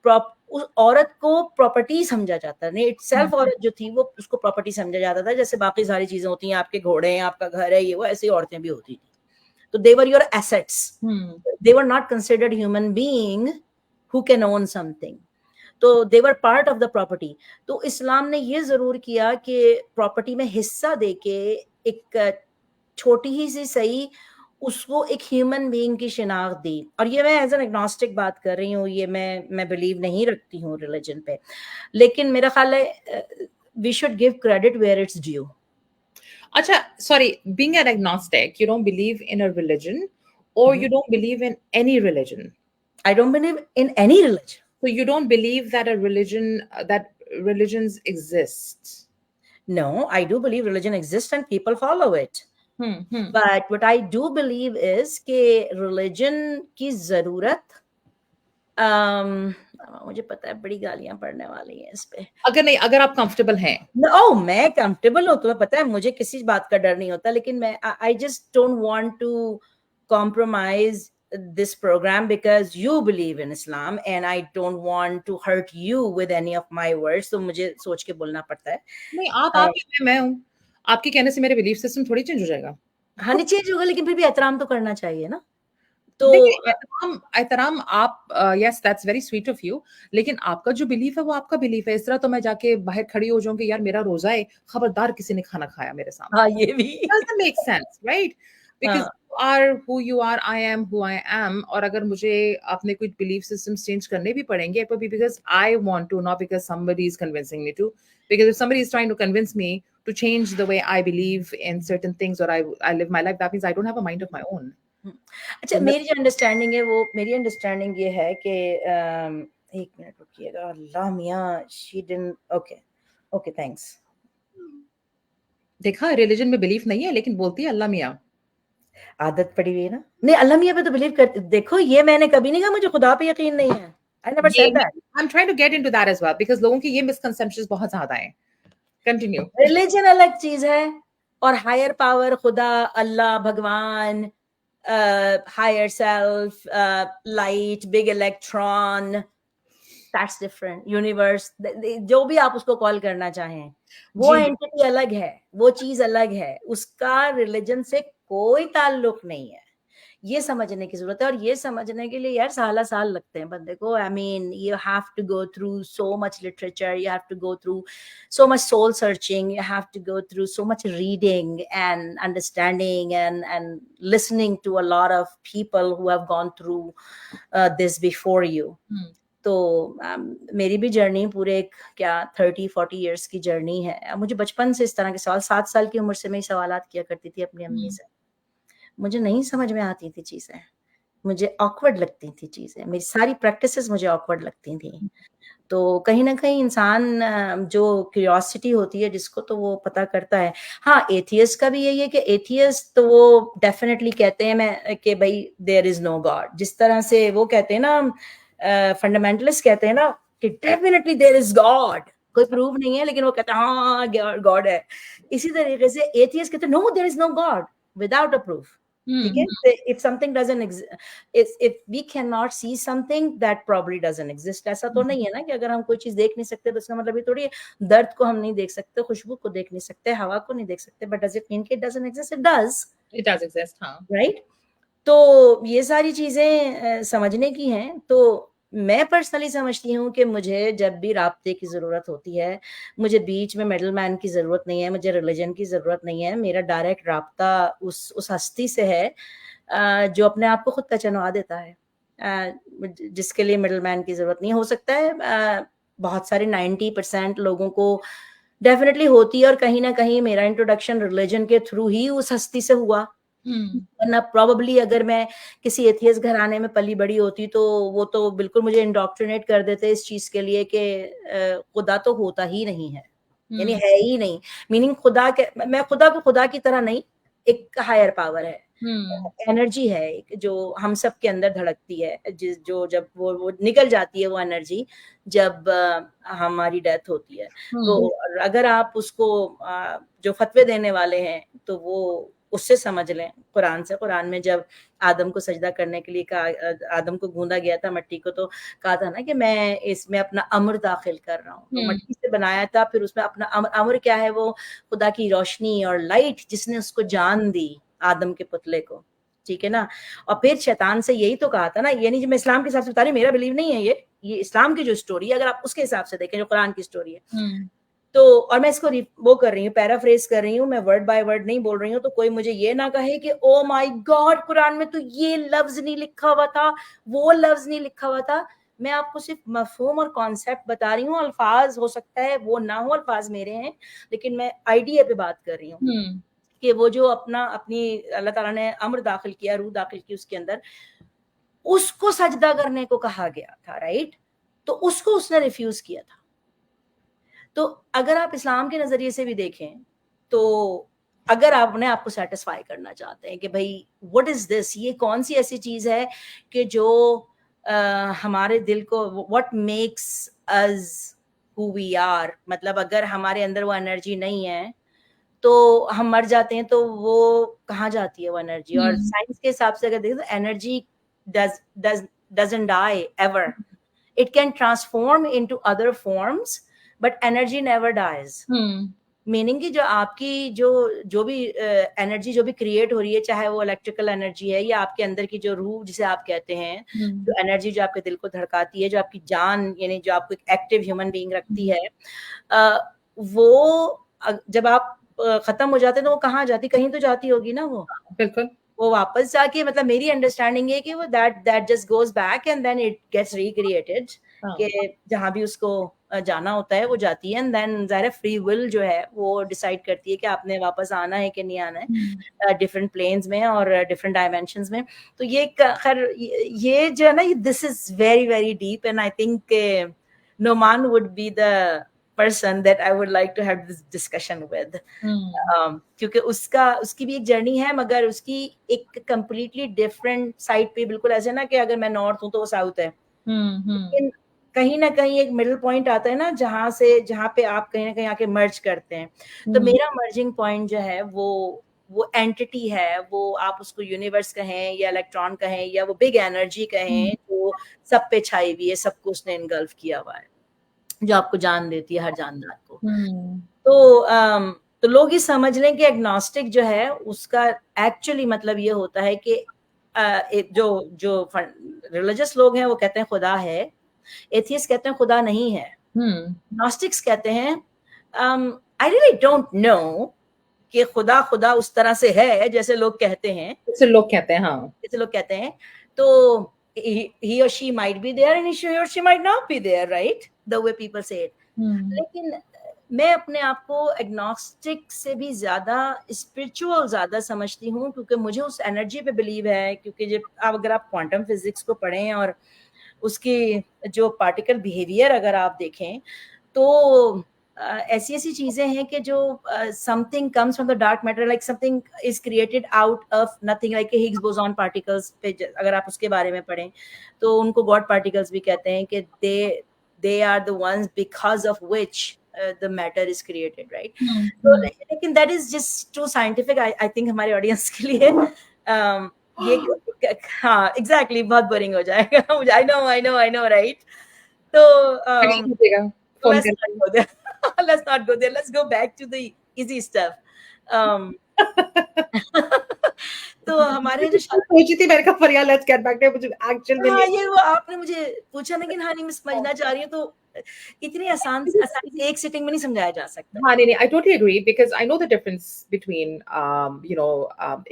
उस औरत को प्रॉपर्टी समझा जाता है, इटसेल्फ औरत जो थी वो उसको प्रॉपर्टी समझा जाता था। जैसे बाकी सारी चीजें होती हैं, आपके घोड़े हैं, आपका घर है, ये वो, ऐसी औरतें भी होती थी। तो they were your assets. They were not considered human being who can own something. तो they were part of the property. तो इस्लाम ने ये जरूर किया कि प्रॉपर्टी में हिस्सा देके एक छोटी ही सी सही उसको एक ह्यूमन बीइंग की शिनाख्त दी। और ये मैं एज एन एग्नोस्टिक बात कर रही हूँ, ये मैं बिलीव नहीं रखती हूँ रिलीजन पे, लेकिन मेरा ख्याल है we should give credit where it's due. Acha, sorry, being an agnostic, you don't believe in a religion or you don't believe in any religion? I don't believe in any religion. So you don't believe that a religion, that religions exist? No, I do believe religion exists and people follow it. But what I do believe is कि religion की जरूरत, मुझे पता है बड़ी गालियां पड़ने वाली हैं इस पे। अगर आप कंफर्टेबल हैं। मैं कंफर्टेबल हूँ, तुम्हें पता है मुझे किसी बात का डर नहीं होता, लेकिन मैं I just don't want to compromise this program because you believe in Islam and I don't want to hurt you with any of my words, तो मुझे सोच के बोलना पड़ता है। नहीं, आप ही मैं हूँ। आपके कहने से मेरे बिलीफ सिस्टम थोड़ी चेंज हो जाएगा। हाँ, नहीं चेंज होगा, लेकिन फिर भी एहतराम तो करना चाहिए ना। तो देखिए, एहतराम आप yes that's very sweet of you, लेकिन आपका जो बिलीफ है वो आपका बिलीफ है। इस तरह तो मैं जाके बाहर खड़ी हो जाऊँ कि यार मेरा रोज़ा है, खबरदार किसी ने खाना खाया मेरे सामने। हाँ, ये भी Doesn't make sense, right? Because हाँ, you are who you are, I am who I am, और अगर मुझे अपने कुछ बिलीफ सिस्टम्स चेंज करने भी पड़ेंगे, it will be because I want to, not because somebody is convincing me to. Because if somebody is trying to convince me to change the way I believe in certain things or I live my life, that means I don't have a mind of my own. अच्छा, मेरी जो अंडरस्टैंडिंग है, वो मेरी अंडरस्टैंडिंग ये है कि एक मिनट रुकिएगा, अल्लाह मियाँ, she didn't, okay okay thanks. देखा, रिलीजन में बिलीफ नहीं है लेकिन बोलती है अल्लाह मियाँ। आदत पड़ी हुई है ना। नहीं, अल्लाह मियाँ पे तो बिलीव करती, देखो ये मैंने कभी नहीं कहा मुझे खुदा पे यकीन नहीं है। I never said that. I'm trying to get into that as well because लोगों की ये misconceptions बहुत ज्यादा हैं। Continue. रिलीजन अलग चीज है और हायर पावर, खुदा, अल्लाह, भगवान, higher self, light, big electron, that's different, universe, जो भी आप उसको कॉल करना चाहें, वो एंटिटी अलग है, वो चीज अलग है, उसका रिलीजन से कोई ताल्लुक नहीं है। ये समझने की जरूरत है, और ये समझने के लिए यार साल साल लगते हैं बंदे को। I mean you have to go through so much literature, you have to go through so much soul searching, you have to go through so much reading and understanding and listening to a lot of people who have gone through this before you. तो मेरी भी जर्नी पूरे एक क्या 30-40 इयर्स की जर्नी है। मुझे बचपन से इस तरह के सवाल, 7 साल की उम्र से मैं सवालात किया करती थी अपनी अम्मी से। मुझे नहीं समझ में आती थी चीजें, मुझे ऑकवर्ड लगती थी चीजें, मेरी सारी प्रैक्टिसेस मुझे ऑकवर्ड लगती थी। तो कहीं ना कहीं इंसान जो क्यूरियोसिटी होती है जिसको, तो वो पता करता है। हाँ, एथियस्ट का भी यही है कि एथियस्ट तो वो डेफिनेटली कहते हैं मैं कि भाई देयर इज नो गॉड, जिस तरह से वो कहते हैं ना, फंडामेंटलिस्ट कहते हैं ना कि डेफिनेटली देयर इज गॉड, कोई प्रूफ नहीं है लेकिन वो कहते हैं हाँ गॉड है। इसी तरीके से एथियस्ट कहते हैं no there is no God without a proof. ठीक है, if something doesn't exist, if we cannot see something, that probably doesn't exist. ऐसा तो नहीं है ना कि अगर हम कोई चीज देख नहीं सकते तो इसका मतलब ये थोड़ी है दर्द को हम नहीं देख सकते, खुशबू को देख नहीं सकते, हवा को नहीं देख सकते, but does it mean it doesn't exist? It does exist, हाँ, right? तो ये सारी चीजें समझने की हैं। तो मैं पर्सनली समझती हूँ कि मुझे जब भी राब्ते की ज़रूरत होती है, मुझे बीच में मिडल मैन की ज़रूरत नहीं है, मुझे रिलीजन की ज़रूरत नहीं है। मेरा डायरेक्ट राब्ता उस हस्ती से है जो अपने आप को खुद पहचानवा देता है, जिसके लिए मिडल मैन की ज़रूरत नहीं हो सकता है। बहुत सारे 90% लोगों को डेफिनेटली होती है, और कहीं ना कहीं मेरा इंट्रोडक्शन रिलीजन के थ्रू ही उस हस्ती से हुआ। वरना प्रोबेबली अगर मैं किसी एथियस्ट घराने में पली बड़ी होती तो वो तो बिल्कुल मुझे इंडोक्ट्रिनेट कर देते इस चीज के लिए कि खुदा तो होता ही नहीं है, यानी है ही नहीं। मीनिंग खुदा के, मैं खुदा को खुदा की तरह नहीं, एक हायर पावर है, एनर्जी है एक जो हम सब के अंदर धड़कती है, जो जब वो निकल जाती है वो एनर्जी जब हमारी डेथ होती है। तो अगर आप उसको जो फतवे देने वाले हैं तो वो उससे समझ लें कुरान से। कुरान में जब आदम को सजदा करने के लिए कहा, आदम को गूंदा गया था मट्टी को, तो कहा था ना कि मैं इसमें अपना अम्र दाखिल कर रहा हूँ। तो मट्टी से बनाया था, फिर उसमें अपना अम्र क्या है, वो खुदा की रोशनी और लाइट जिसने उसको जान दी आदम के पुतले को, ठीक है ना। और फिर शैतान से यही तो कहा था ना, यानी जो मैं इस्लाम के हिसाब से बता रही, मेरा बिलीव नहीं है ये इस्लाम की जो स्टोरी है, अगर आप उसके हिसाब से देखें जो कुरान की स्टोरी है। तो और मैं इसको वो कर रही हूँ, पैराफ्रेज कर रही हूँ, मैं वर्ड बाय वर्ड नहीं बोल रही हूँ, तो कोई मुझे ये ना कहे कि ओ माय गॉड कुरान में तो ये लफ्ज नहीं लिखा हुआ था, वो लफ्ज नहीं लिखा हुआ था। मैं आपको सिर्फ मफहूम और कॉन्सेप्ट बता रही हूँ। अल्फाज हो सकता है वो ना हो, अल्फाज मेरे हैं, लेकिन मैं आइडिया पे बात कर रही हूँ कि वो जो अपनी अल्लाह ताला ने अम्र दाखिल किया, रूह दाखिल की उसके अंदर, उसको सजदा करने को कहा गया था, राइट। तो उसको उसने रिफ्यूज किया था। तो अगर आप इस्लाम के नजरिए से भी देखें तो अगर आप अपने आप को सेटिस्फाई करना चाहते हैं कि भाई व्हाट इज दिस, ये कौन सी ऐसी चीज है कि जो हमारे दिल को, what makes us who we are, मतलब अगर हमारे अंदर वो एनर्जी नहीं है तो हम मर जाते हैं, तो वो कहाँ जाती है वो एनर्जी। और साइंस के हिसाब से अगर देखें तो energy doesn't die ever. It can transform into other forms, but energy never dies. Meaning कि जो आपकी जो भी एनर्जी जो भी क्रिएट हो रही है, चाहे वो इलेक्ट्रिकल एनर्जी है या आपके अंदर की जो रूह जिसे आप कहते हैं, जो एनर्जी जो आपके दिल को धड़काती है, जो आपकी जान यानी जो आपको एक एक्टिव ह्यूमन बीइंग रखती है, वो जब आप खत्म हो जाते हैं तो वो कहाँ जाती, कहीं तो जाती होगी ना वो, बिल्कुल वो वापस जाके, मतलब मेरी अंडरस्टैंडिंग है कि वो that just goes back and then it gets recreated, कि जहां भी उसको जाना होता है वो जाती है, एंड देन ज़ाहिर फ्री विल जो है वो डिसाइड करती है कि आपने वापस आना है कि नहीं आना है, डिफरेंट प्लेन्स में और डिफरेंट डायमेंशंस में। तो ये खैर ये जो है ना, this is very very deep, and I think Noman would be the person that I would like to have this discussion with. क्योंकि उसकी भी एक जर्नी है, मगर उसकी एक completely different साइड पे, बिल्कुल ऐसे ना कि अगर मैं नॉर्थ हूँ तो वो साउथ है, लेकिन कहीं ना कहीं एक मिडिल पॉइंट आता है ना, जहाँ पे आप कहीं ना कहीं आके मर्ज करते हैं। तो मेरा मर्जिंग पॉइंट जो है वो एंटिटी है, वो आप उसको यूनिवर्स कहें या इलेक्ट्रॉन कहें या वो बिग एनर्जी कहें, जो सब पे छाई हुई है, सबको उसने इनगल्फ किया हुआ है, जो आपको जान देती है हर जानदार को। तो लोग ये समझ लें कि एग्नोस्टिक जो है उसका एक्चुअली मतलब ये होता है कि जो रिलीजियस लोग हैं वो कहते हैं खुदा है, एथियस्ट कहते हैं खुदा नहीं है, नॉस्टिक्स कहते हैं आई रियली डोंट नो कि खुदा उस तरह से है जैसे लोग कहते हैं, जैसे लोग कहते हैं, हाँ, जैसे लोग कहते हैं। तो he or she might be there and he or she might not be there, right? The way people say it. लेकिन मैं अपने आप को एग्नोस्टिक से भी ज्यादा स्पिरिचुअल ज्यादा समझती हूँ, क्योंकि मुझे उस एनर्जी पे बिलीव है। क्योंकि जब अगर आप क्वांटम फिजिक्स को पढ़ें और उसकी जो पार्टिकल बिहेवियर अगर आप देखें, तो ऐसी ऐसी चीजें हैं कि जो something comes from the dark matter, like something is created out of nothing, like Higgs boson particles पे अगर आप उसके बारे में पढ़ें तो उनको गॉड पार्टिकल्स भी कहते हैं, कि they are the ones because of which the matter is created, right? So लेकिन that is just too scientific, I think हमारे ऑडियंस के लिए ये हाँ exactly बहुत बोरिंग हो जाएगा मुझे, I know right? तो let's not go there. Let's not go there. Let's go back to the easy stuff. तो हमारे जो सोची थी मैंने कहा फरिया लेट्स गेट बैक टू मुझे एक्चुअल में ये वो आपने मुझे पूछा, लेकिन हाँ नहीं मैं समझना चाह रही हूँ, तो इतनी आसानी से एक सिटिंग में नहीं समझाया जा सकता। हाँ नहीं, I totally agree because I know the difference between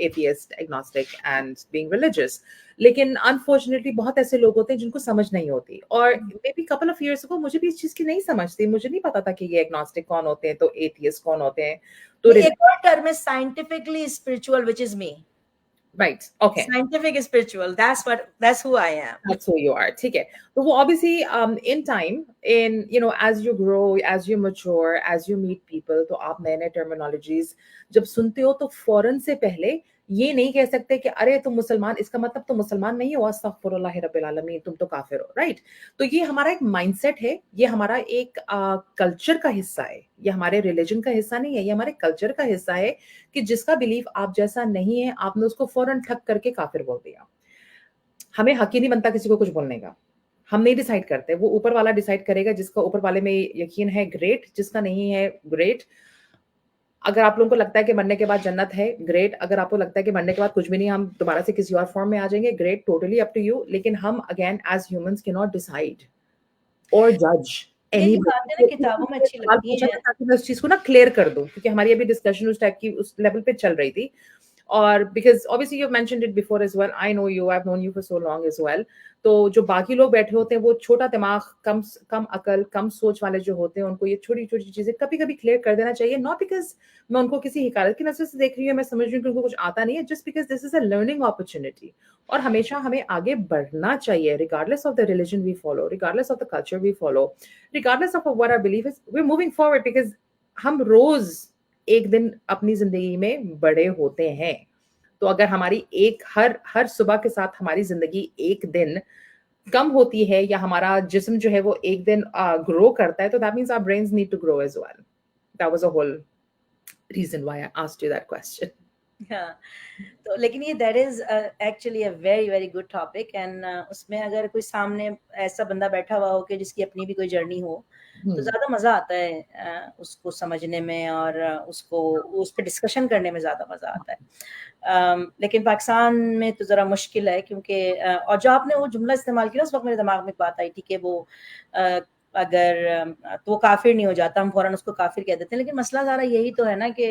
atheist, agnostic and being religious. लेकिन unfortunately बहुत ऐसे लोग होते हैं जिनको समझ नहीं होती, और maybe couple of years ago मुझे भी इस चीज की नहीं समझ थी, मुझे नहीं पता था कि ये agnostic कौन होते हैं तो atheist कौन होते हैं। तो एक और टर्म है scientifically spiritual, which is me. Right. Okay. Scientific is spiritual. That's who I am. That's who you are. ठीक है। तो वो obviously in time, as you grow, as you mature, as you meet people, तो आप नए नए terminologies जब सुनते हो तो फौरन से पहले ये नहीं कह सकते कि अरे तुम मुसलमान, इसका मतलब तुम मुसलमान नहीं हो, अस्तगफुरुल्लाह रब्बिल आलमीन, तुम तो काफिर हो, राइट? तो ये हमारा एक माइंडसेट है, ये हमारा एक कल्चर का हिस्सा है, ये हमारे रिलीजन का हिस्सा नहीं है, ये हमारे कल्चर का हिस्सा है कि जिसका बिलीफ आप जैसा नहीं है आपने उसको फौरन ठक करके काफिर बोल दिया। हमें हक ही नहीं बनता किसी को कुछ बोलने का, हम नहीं डिसाइड करते, वो ऊपर वाला डिसाइड करेगा, जिसका ऊपर वाले में यकीन है ग्रेट, जिसका नहीं है ग्रेट। अगर आप लोगों को लगता है कि मरने के बाद जन्नत है, ग्रेट। अगर आपको लगता है कि मरने के बाद कुछ भी नहीं, हम दोबारा से किसी और फॉर्म में आ जाएंगे, great, totally up to you. लेकिन हम अगेन एज ह्यूमंस कैन नॉट डिसाइड और जज एनी किताबों में अच्छी लगती है, ताकि मैं उस चीज को ना क्लियर कर दूं, क्योंकि हमारी अभी डिस्कशन उस टाइप की उस लेवल पे चल रही थी। और because obviously you've mentioned it before as well, I know you, I've known you for so long as well. तो जो बाकी लोग बैठे होते हैं वो छोटा दिमाग, कम अकल, कम सोच वाले जो होते हैं, उनको ये छोटी छोटी चीजें कभी कभी क्लियर कर देना चाहिए। नॉट बिकॉज मैं उनको किसी हिकारत की नजर से देख रही हूँ, मैं समझ रही हूँ कि उनको कुछ आता नहीं है, just because this is a learning opportunity. और हमेशा हमें आगे बढ़ना चाहिए, regardless of the religion we follow, regardless of the culture we follow, regardless of what our belief is, we are moving forward, because हम रोज एक दिन अपनी जिंदगी में बड़े होते हैं। तो अगर हमारी हर सुबह के साथ हमारी जिंदगी एक दिन कम होती है, या हमारा जिस्म जो है वो एक दिन ग्रो करता है, तो that means our brains need to grow as well. That was a whole reason why I asked you that question. हाँ, तो लेकिन ये that is actually a very very good topic and उसमें अगर कोई सामने ऐसा बंदा बैठा हुआ हो कि जिसकी अपनी भी कोई जर्नी हो, तो ज़्यादा मज़ा आता है उसको समझने में और उसको उस पे डिस्कशन करने में ज़्यादा मज़ा आता है। लेकिन पाकिस्तान में तो ज़रा मुश्किल है क्योंकि और जो आपने वो जुमला इस्तेमाल किया उस वक़्त मेरे दिमाग में एक बात आई थी कि वो अगर तो वो काफ़िर नहीं हो जाता, हम फ़ौरन उसको काफ़िर कह देते हैं, लेकिन मसला सारा यही तो है ना कि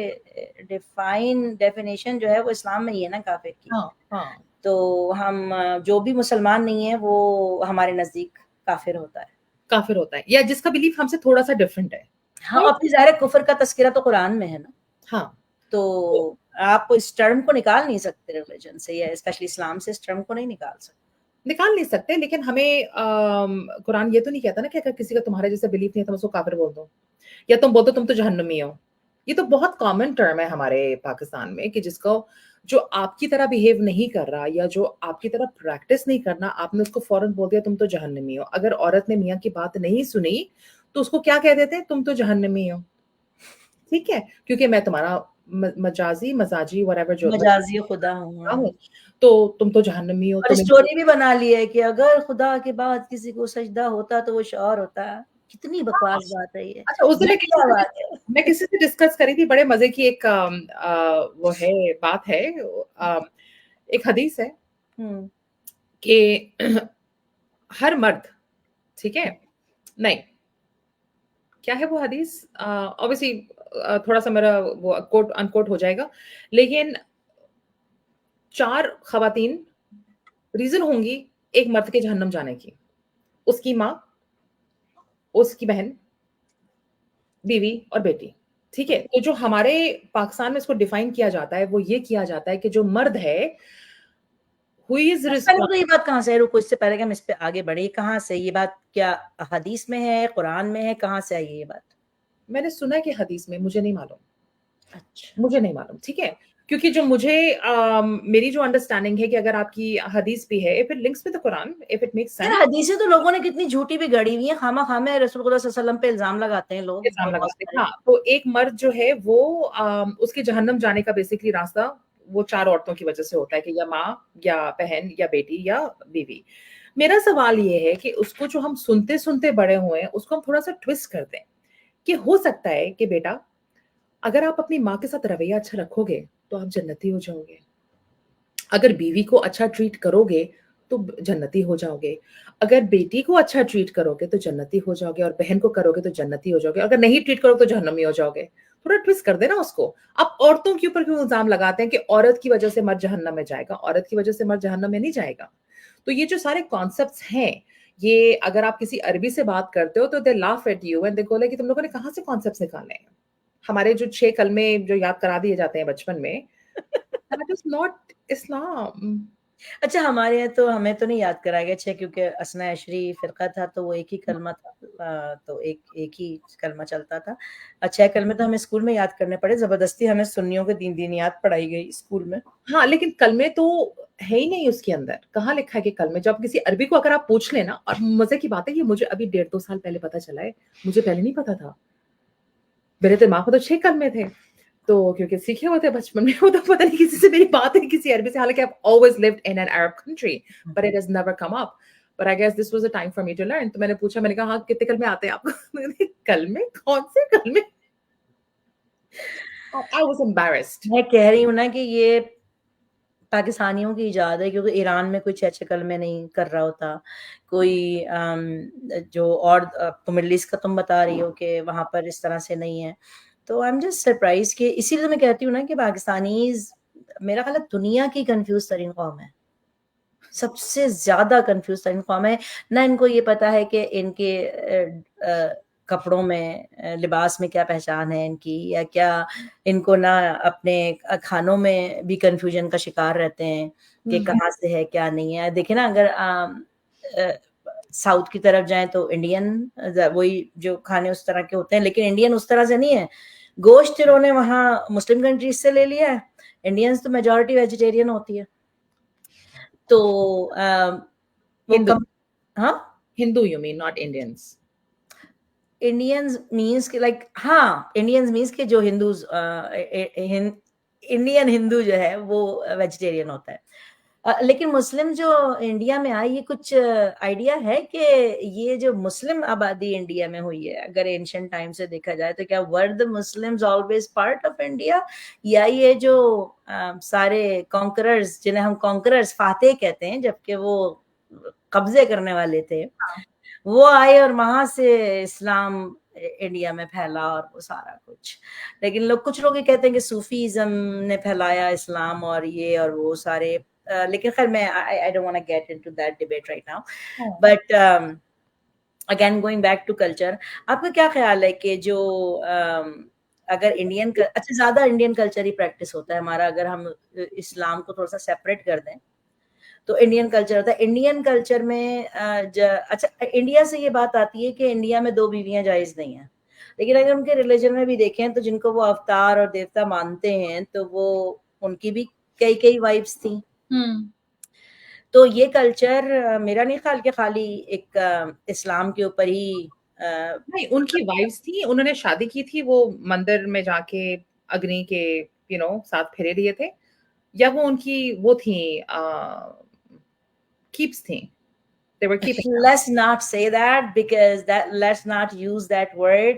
डेफिनेशन जो है वो इस्लाम में ही है ना काफ़िर की। हाँ, हाँ। तो हम जो भी मुसलमान नहीं है वो हमारे नज़दीक काफ़िर होता है। काफ़िर होता है या जिसका बिलीफ हमसे थोड़ा-सा डिफरेंट है। हाँ, और फिर ज़ाहिर है कुफ़्र का तज़किरा तो कुरान में है ना। हाँ। तो आप इस टर्म को निकाल नहीं सकते रिलिजन से या स्पेशली इस्लाम से इस टर्म को नहीं निकाल सकते। निकाल नहीं सकते लेकिन हमें कुरान ये तो नहीं कहता ना कि अगर किसी का तुम्हारे जैसा बिलीफ नहीं है तुम उसको काफ़िर बोल दो या तुम बोल दो तुम तो जहन्नमी हो। ये तो बहुत कॉमन टर्म है हमारे पाकिस्तान में कि जिसको जो आपकी तरह बिहेव नहीं कर रहा या जो आपकी तरह प्रैक्टिस नहीं करना, आपने उसको फौरन बोल दिया तुम तो जहन्नमी हो। अगर औरत ने मियाँ की बात नहीं सुनी, तो उसको क्या कह देते हैं? तुम तो जहन्नमी हो। ठीक है? क्योंकि मैं तुम्हारा मजाजी, मजाजी व्हाटएवर जो मजाजी खुदा हूँ, हाँ। हूँ, तो तुम तो जहन्नमी हो, और तुम स्टोरी भी बना ली है कि अगर खुदा के बाद किसी को सजदा होता तो वो शौहर होता। कितनी हाँ, बकवास बात है ये। अच्छा उस दिन घटिया बात है। मैं किसी से डिस्कस करी थी, बड़े मज़े की एक वो है बात है एक हदीस है हुँ। कि हर मर्द, ठीक है? नहीं, क्या है वो हदीस? ऑब्वियसली थोड़ा-सा मेरा वो कोट अनकोट हो जाएगा, लेकिन 4 ख़वातीन रीज़न होंगी एक मर्द के जहन्नम जाने की। उसकी माँ, उसकी बहन, बीवी और बेटी, ठीक है? तो जो हमारे पाकिस्तान में इसको डिफाइन किया जाता है, वो ये किया जाता है कि जो मर्द है, हू इज़ पहले तो रिस्पॉन्सिबल। ये बात कहाँ से है? रुको इससे पहले कि हम इस पे आगे बढ़े, कहाँ से ये बात क्या हदीस में है, कुरान में है, कहाँ से आई है ये बात? मैंने सुना है कि हदीस में, मुझे नहीं मालूम। अच्छा। मुझे नहीं मालूम, ठीक है? क्योंकि जो मुझे मेरी जो अंडरस्टैंडिंग है कि अगर आपकी हदीस भी है, if it links with the Quran, if it makes यार सेंस, हदीसें तो लोगों ने कितनी झूठी भी गढ़ी हुई हैं, खामा-खा में रसूलुल्लाह सल्लल्लाहु अलैहि वसल्लम पे इल्ज़ाम लगाते हैं लोग इल्ज़ाम बहुत लगाते हैं। सारे। हाँ, तो एक मर्द जो है वो उसके जहन्नम जाने का बेसिकली रास्ता वो 4 औरतों की वजह से होता है कि या माँ या बहन या बेटी या बीवी। मेरा सवाल ये है कि उसको जो हम सुनते-सुनते बड़े हुए हैं, उसको हम थोड़ा-सा ट्विस्ट कर दें, कि हो सकता है कि बेटा, अगर आप अपनी माँ के साथ रवैया अच्छा रखोगे, तो आप जन्नती हो जाओगे। अगर बीवी को अच्छा ट्रीट करोगे, तो जन्नती हो जाओगे। अगर बेटी को अच्छा ट्रीट करोगे, तो जन्नती हो जाओगे और बहन को करोगे तो जन्नती हो जाओगे। अगर नहीं ट्रीट करोगे तो जहन्नमी हो जाओगे। थोड़ा ट्विस्ट कर देना उसको। आप औरतों के ऊपर क्यों इल्ज़ाम लगाते हैं कि औरत की वजह से मर्द जहन्नम में जाएगा? औरत की वजह से मर्द जहन्नम में नहीं जाएगा। तो ये जो सारे कॉन्सेप्ट्स हैं, ये अगर आप किसी अरबी से बात करते हो तो they laugh at you and they go like कि तुम लोगों ने कहाँ से कॉन्सेप्ट्स निकाले हैं? हमारे जो 6 कलमे जो याद करा दिए जाते हैं बचपन में, दैट इज़ नॉट इस्लाम। अच्छा हमारे यहाँ तो हमें तो नहीं याद कराया गया 6 क्योंकि असना अशरी फ़िरका था तो वो एक ही कलमा था तो एक ही कलमा चलता था। 6 कलमे तो हमें स्कूल में याद करने पड़े, ज़बरदस्ती हमें सुन्नियों के 3 दिनियात पढ़ाई गई स्कूल में। हाँ, लेकिन कलमे तो है ही नहीं उसके अंदर। कहाँ लिखा है कि कलमे जब किसी अरबी को अगर आप पूछ लें ना और मज़े की बात है ये मुझे अभी 1.5-2 साल पहले पता चला है। मुझे पहले नहीं पता था। मेरे दिमाग में तो 6 कलमे थे। तो क्योंकि सीखे हुए थे बचपन में वो तो पता नहीं किसी से मेरी बात है किसी अरबी से हालाँकि I've always lived in an Arab country but it has never come up. But I guess this was a time for me to learn. तो मैंने पूछा मैंने कहा हाँ, कितने कलमे आते हैं आपको? मैंने कहा कलमे? कौन से कलमे? I was embarrassed. मैं कह रही हूँ ना कि ये पाकिस्तानियों की इजाद है क्योंकि ईरान में कोई 6-6 कलमे नहीं कर रहा होता। कोई जो और तो मिडल ईस्ट का तुम बता रही हो कि वहाँ पर इस तरह से नहीं है। तो आई एम जस्ट सरप्राइज़ कि इसीलिए तो मैं कहती हूँ ना कि पाकिस्तानीज़ मेरा ख़्याल है दुनिया की कन्फ्यूज़ तरीन कौम है। सबसे ज़्यादा कन्फ्यूज़ तरीन कौम है। ना इनको ये पता है कि इनके कपड़ों में लिबास में क्या पहचान है इनकी या क्या इनको ना अपने खानों में भी कन्फ्यूज़न का शिकार रहते हैं कि कहाँ से है, क्या नहीं है। देखिए ना अगर अ, साउथ की तरफ जाएँ तो इंडियन वही जो खाने उस तरह के होते हैं, लेकिन इंडियन उस तरह से नहीं है। गोश्त इन्होंने वहाँ मुस्लिम कंट्रीज़ से ले लिया है। इंडियंस तो मेजॉरिटी वेजिटेरियन होती है। तो वो Hindu. कम हाँ? Hindu you mean, not Indians. Indians means कि लाइक हाँ, इंडियंस मीन्स कि जो हिंदूज़ हिंद इंडियन हिंदू जो है वो वेजिटेरियन होता है। लेकिन मुस्लिम जो इंडिया में आई, ये कुछ आइडिया है कि ये जो मुस्लिम आबादी इंडिया में हुई है, अगर एंशिएंट टाइम से देखा जाए तो क्या were the Muslims always part of India, या ये जो सारे कॉन्करर्स, जिन्हें हम कॉन्करर्स फातेह कहते हैं, जबकि वो कब्जे करने वाले थे, वो आए और वहां से इस्लाम इंडिया में फैला और वो सारा कुछ। लेकिन कुछ लोग ये कहते हैं कि सूफीज्म ने फैलाया इस्लाम और ये और वो सारे, लेकिन खैर मैं I don't want to get into that debate right now, but again going back to culture, आपका क्या ख्याल है कि जो अगर इंडियन अच्छा ज्यादा इंडियन कल्चर ही प्रैक्टिस होता है हमारा, अगर हम इस्लाम को थोड़ा सा सेपरेट कर दें तो इंडियन कल्चर होता है। इंडियन कल्चर में अच्छा इंडिया से ये बात आती है कि इंडिया में 2 बीवियां जायज नहीं है, लेकिन अगर उनके रिलीजन में भी देखें तो जिनको वो अवतार और देवता मानते हैं तो वो उनकी भी कई कई वाइफ्स थी। तो ये कल्चर मेरा नहीं ख्याल कि खाली एक इस्लाम के ऊपर ही नहीं, उनकी वाइफ्स थी, उन्होंने शादी की थी, वो मंदिर में जाके अग्नि के साथ फेरे लिए थे, या वो उनकी वो थी कीप्स थी, they were keeping them. Let's not say that, because let's not use that word,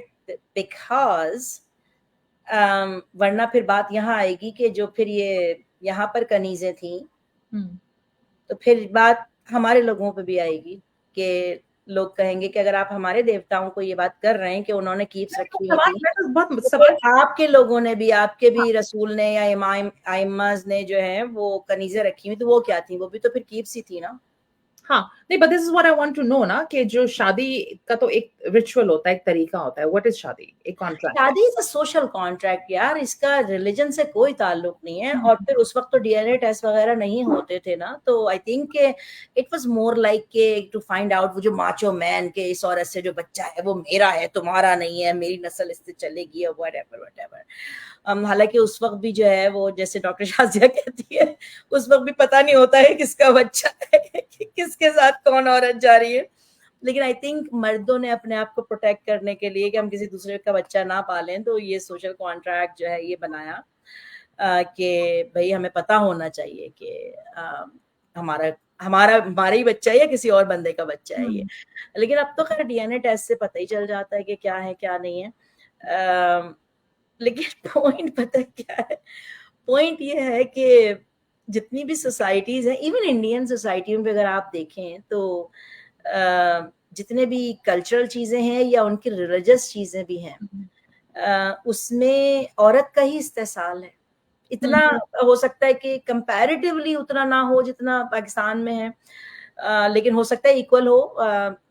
because वरना फिर बात यहाँ आएगी कि जो फिर ये यहाँ पर कनीजें थी, तो फिर बात हमारे लोगों पे भी आएगी कि लोग कहेंगे कि अगर आप हमारे देवताओं को ये बात कर रहे हैं कि उन्होंने कीप्स रखी हुई थी, तो आपके लोगों ने भी, आपके भी रसूल ने या इमाम आइम्माज ने जो है वो कनीजें रखी हुई, तो वो क्या थी? वो भी तो फिर कीप्स ही थी ना। हाँ, नहीं, but this is what I want to know ना, कि जो शादी का तो एक रिचुअल होता है, एक तरीका होता है। व्हाट इज शादी? एक कॉन्ट्रैक्ट। शादी इज अ सोशल कॉन्ट्रैक्ट यार, इसका रिलीजन से कोई ताल्लुक नहीं है। और फिर उस वक्त तो डीएनए टेस्ट वगैरह नहीं होते थे ना, तो आई think it was more like के टू फाइंड आउट वो जो माचो मैन के इस औरत से जो बच्चा है वो मेरा है, तुम्हारा नहीं है, मेरी नस्ल इससे चलेगी, और व्हाटएवर। हालांकि उस वक्त भी जो है वो, जैसे डॉक्टर शाजिया कहती है, उस वक्त भी पता नहीं होता है किसका बच्चा है, किसके साथ कौन औरत जा रही है। लेकिन आई थिंक मर्दों ने अपने आप को प्रोटेक्ट करने के लिए कि हम किसी दूसरे का बच्चा ना पालें, तो ये सोशल कॉन्ट्रैक्ट जो है ये बनाया कि भाई हमें पता होना चाहिए कि हमारा ही बच्चा है या किसी और बंदे का बच्चा है ये। लेकिन अब तो खैर डीएनए टेस्ट से पता ही चल जाता है कि क्या है क्या नहीं है। लेकिन पॉइंट पता क्या है? पॉइंट ये है कि जितनी भी सोसाइटीज हैं, इवन इंडियन सोसाइटी में अगर आप देखें तो जितने भी कल्चरल चीजें हैं या उनकी रिलीजियस चीजें भी हैं, उसमें औरत का ही इस्तेसाल है। इतना हो सकता है कि कंपैरेटिवली उतना ना हो जितना पाकिस्तान में है, लेकिन हो सकता है इक्वल हो।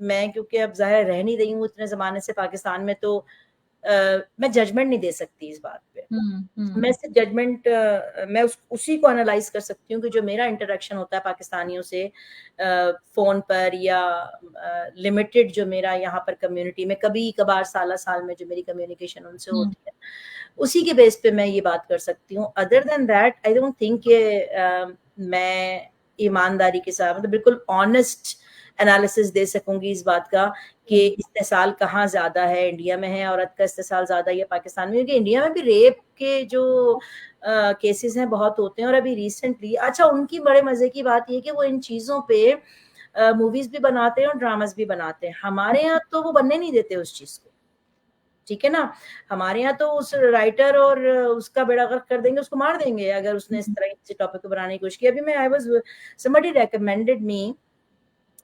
मैं क्योंकि अब जाहिर रह नहीं रही हूँ इतने जमाने से पाकिस्तान में, तो मैं जजमेंट नहीं दे सकती इस बात पे। मैं सिर्फ जजमेंट मैं उसी को एनालाइज कर सकती हूँ कि जो मेरा इंटरेक्शन होता है पाकिस्तानियों से फोन पर, या लिमिटेड जो मेरा यहाँ पर कम्युनिटी में कभी कभार साल में जो मेरी कम्युनिकेशन उनसे होती है, उसी के बेस पे मैं ये बात कर सकती हूँ। Other than that I don't think मैं ईमानदारी के साथ, मतलब बिल्कुल ऑनेस्ट एनालिसिस दे सकूंगी इस बात का कि इस्तेसाल कहाँ ज्यादा है, इंडिया में है औरत का इस्तेसाल ज्यादा या पाकिस्तान में? क्योंकि इंडिया में भी रेप के जो केसेस हैं बहुत होते हैं, और अभी रिसेंटली, अच्छा उनकी बड़े मजे की बात ये कि वो इन चीजों पे मूवीज भी बनाते हैं और ड्रामास भी बनाते हैं। हमारे यहाँ तो वो बनने नहीं देते उस चीज को, ठीक है ना। हमारे यहाँ तो उस राइटर और उसका बेड़ा गर्क कर देंगे, उसको मार देंगे अगर उसने इस तरह किसी टॉपिक को बनाने की कोशिश की। अभी मैं आई वाज समबडी रेकमेंडेड मी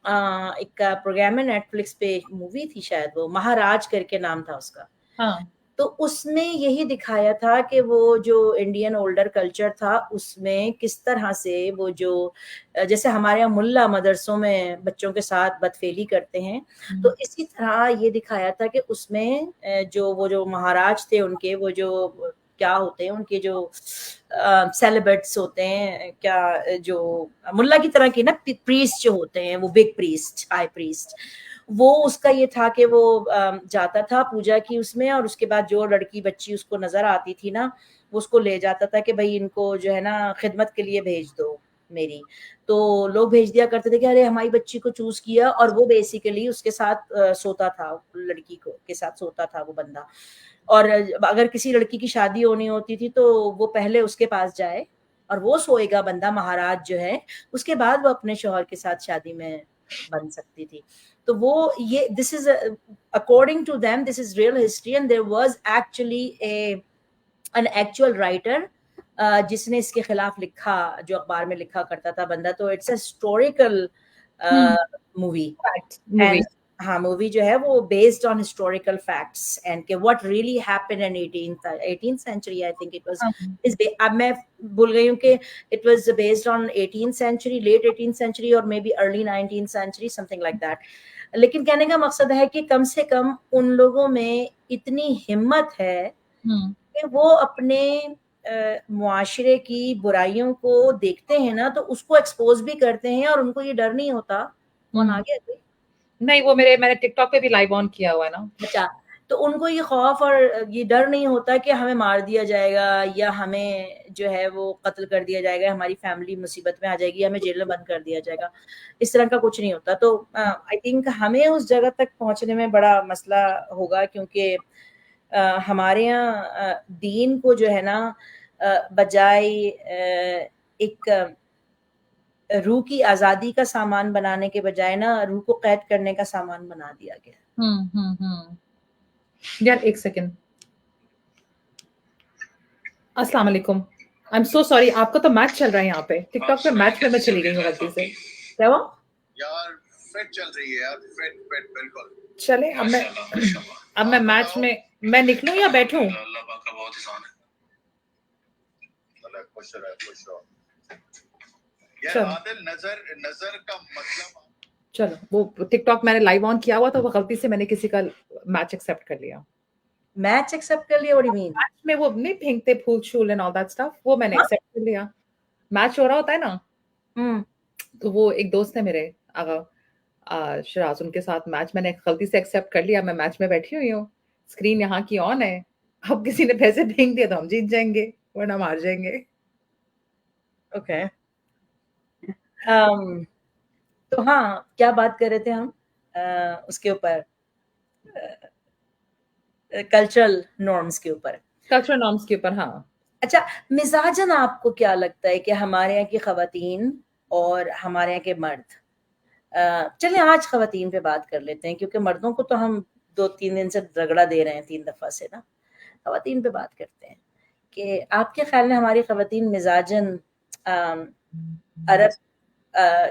एक प्रोग्राम है नेटफ्लिक्स पे, एक मूवी थी शायद, वो महाराज करके नाम था उसका। हाँ। तो उसमें यही दिखाया था कि वो जो इंडियन ओल्डर कल्चर था उसमें किस तरह से वो जो, जैसे हमारे यहाँ मुल्ला मदरसों में बच्चों के साथ बदफेली करते हैं, तो इसी तरह ये दिखाया था कि उसमें जो वो जो महाराज थे उनके वो जो क्या होते हैं, उनके जो सेलिब्रेट्स होते हैं, क्या जो मुल्ला की तरह की ना प्रीस्ट जो होते हैं, वो बिग प्रीस्ट, हाई प्रीस्ट, वो उसका ये था कि वो जाता था पूजा की उसमें, और उसके बाद जो लड़की बच्ची उसको नजर आती थी ना, वो उसको ले जाता था कि भाई इनको जो है ना खिदमत के लिए भेज दो। मेरी, तो लोग भेज दिया करते थे कि अरे हमारी बच्ची को चूज किया, और वो बेसिकली उसके साथ सोता था, लड़की को के साथ सोता था वो बंदा। और अगर किसी लड़की की शादी होनी होती थी तो वो पहले उसके पास जाए और वो सोएगा बंदा, महाराज जो है, उसके बाद वो अपने शौहर के साथ शादी में बन सकती थी। तो वो ये this is according to them this is real history, and there was actually an actual writer जिसने इसके खिलाफ लिखा, जो अखबार में लिखा करता था बंदा। तो it's a historical movie, movie. And हाँ, मूवी जो है वो based on historical facts and के what really happened in 18th century, I think it was इस अब मैं भूल गई हूँ कि it was based on 18th century, late 18th century, और maybe early 19th century, something like that. लेकिन कहने का मकसद है कि कम से कम उन लोगों में इतनी हिम्मत है कि वो अपने मुआशरे की बुराइयों को देखते हैं ना, तो उसको एक्सपोज भी करते हैं, और उनको ये डर नहीं होता। कौन आ गया कोई? नहीं, वो मैंने टिकटॉक पे भी लाइव ऑन किया हुआ है ना। अच्छा, तो उनको ये खौफ और ये डर नहीं होता कि हमें मार दिया जाएगा, या हमें जो है वो कत्ल कर दिया जाएगा, हमारी फैमिली मुसीबत में आ जाएगी, हमें जेल में बंद कर दिया जाएगा, इस तरह का कुछ नहीं होता। तो आई थिंक हमें उस जगह तक पहुंचने में बड़ा मसला होगा, क्योंकि हमारे यहाँ दीन को जो है ना, बजाय एक रूह की आजादी का सामान बनाने के बजाय ना, रूह को कैद करने का सामान बना दिया गया। यार एक सेकंड। अस्सलाम वालेकुम। आई एम सो सॉरी, आपका तो मैच चल रहा है यहाँ पे। टिकटॉक पे मैच में मैं चली गई हूँ गलती से। क्या हुआ? यार फिट चल रही है यार, फिट बिल्कुल। चले अब मैं मैच में मैं निकलूं या बैठूं? अल्लाह पाक का बहुत एहसान है। अल्लाह खुश रहो। यार आदिल, नजर का मतलब, चलो, वो टिकटॉक मैंने लाइव ऑन किया हुआ था, वो गलती से मैंने किसी का मैच एक्सेप्ट कर लिया। मैच एक्सेप्ट कर लिया? What do you mean? Match में वो नहीं फेंकते फूल शूल एंड ऑल दैट स्टफ, वो मैंने एक्सेप्ट कर लिया। मैच हो रहा होता है ना, तो वो एक दोस्त है मेरे शिराज, उनके साथ मैच मैंने गलती से एक्सेप्ट कर लिया। मैं मैच में बैठी हुई हूँ, स्क्रीन यहाँ की ऑन है। अब किसी ने पैसे फेंक दिया तो हम जीत जाएंगे वरना हार जाएंगे। ओके। तो हाँ, क्या बात कर रहे थे हम उसके ऊपर, कल्चरल नॉर्म्स के ऊपर। कल्चरल नॉर्म्स के ऊपर, हाँ। अच्छा, मिजाजन आपको क्या लगता है कि हमारे यहाँ की खवातीन और हमारे यहाँ के मर्द, चलिए आज खवातीन पे बात कर लेते हैं, क्योंकि मर्दों को तो हम 2-3 दिन से रगड़ा दे रहे हैं, 3 दफा से ना। खवातीन पे बात करते हैं कि आपके ख्याल में हमारी खवातीन मिजाजन अरब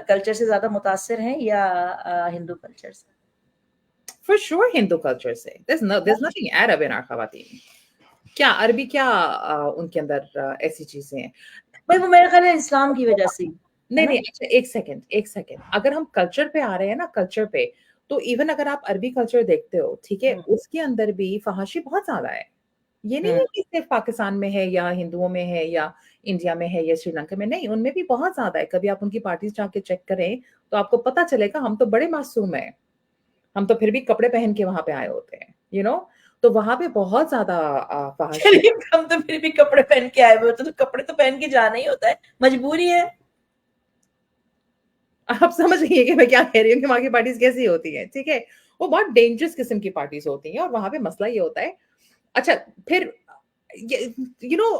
कल्चर से ज्यादा मुतासिर हैं या हिंदू कल्चर से? For sure हिंदू कल्चर से। There's nothing Arab in our खवातीन। क्या अरबी, क्या उनके अंदर ऐसी चीजें हैं? भाई वो मेरे ख्याल है इस्लाम की वजह से। नहीं, अच्छा एक सेकंड। अगर हम कल्चर पे आ रहे हैं ना, कल्चर पे, तो इवन अगर आप अरबी कल्चर देखते हो, ठीक है, उसके अंदर भी फहाशी बहुत ज्यादा है। ये नहीं है कि सिर्फ पाकिस्तान में है या हिंदुओं में है या इंडिया में है या श्रीलंका में, नहीं, उनमें भी बहुत ज्यादा है। कभी आप उनकी पार्टीज जाके चेक करें तो आपको पता चलेगा। हम तो बड़े मासूम हैं, हम तो फिर भी कपड़े पहन के वहां पे आए होते हैं, तो वहां पे बहुत ज्यादा फहाशी। हम तो फिर भी कपड़े पहन के आए हुए होते, तो कपड़े तो पहन के जाना ही होता है, मजबूरी है। आप समझ गई कि मैं क्या कह रही हूँ कि वहां की पार्टीज कैसी होती है, ठीक है। वो बहुत डेंजरस किस्म की पार्टीज होती हैं और वहां पे मसला ये होता है। अच्छा, फिर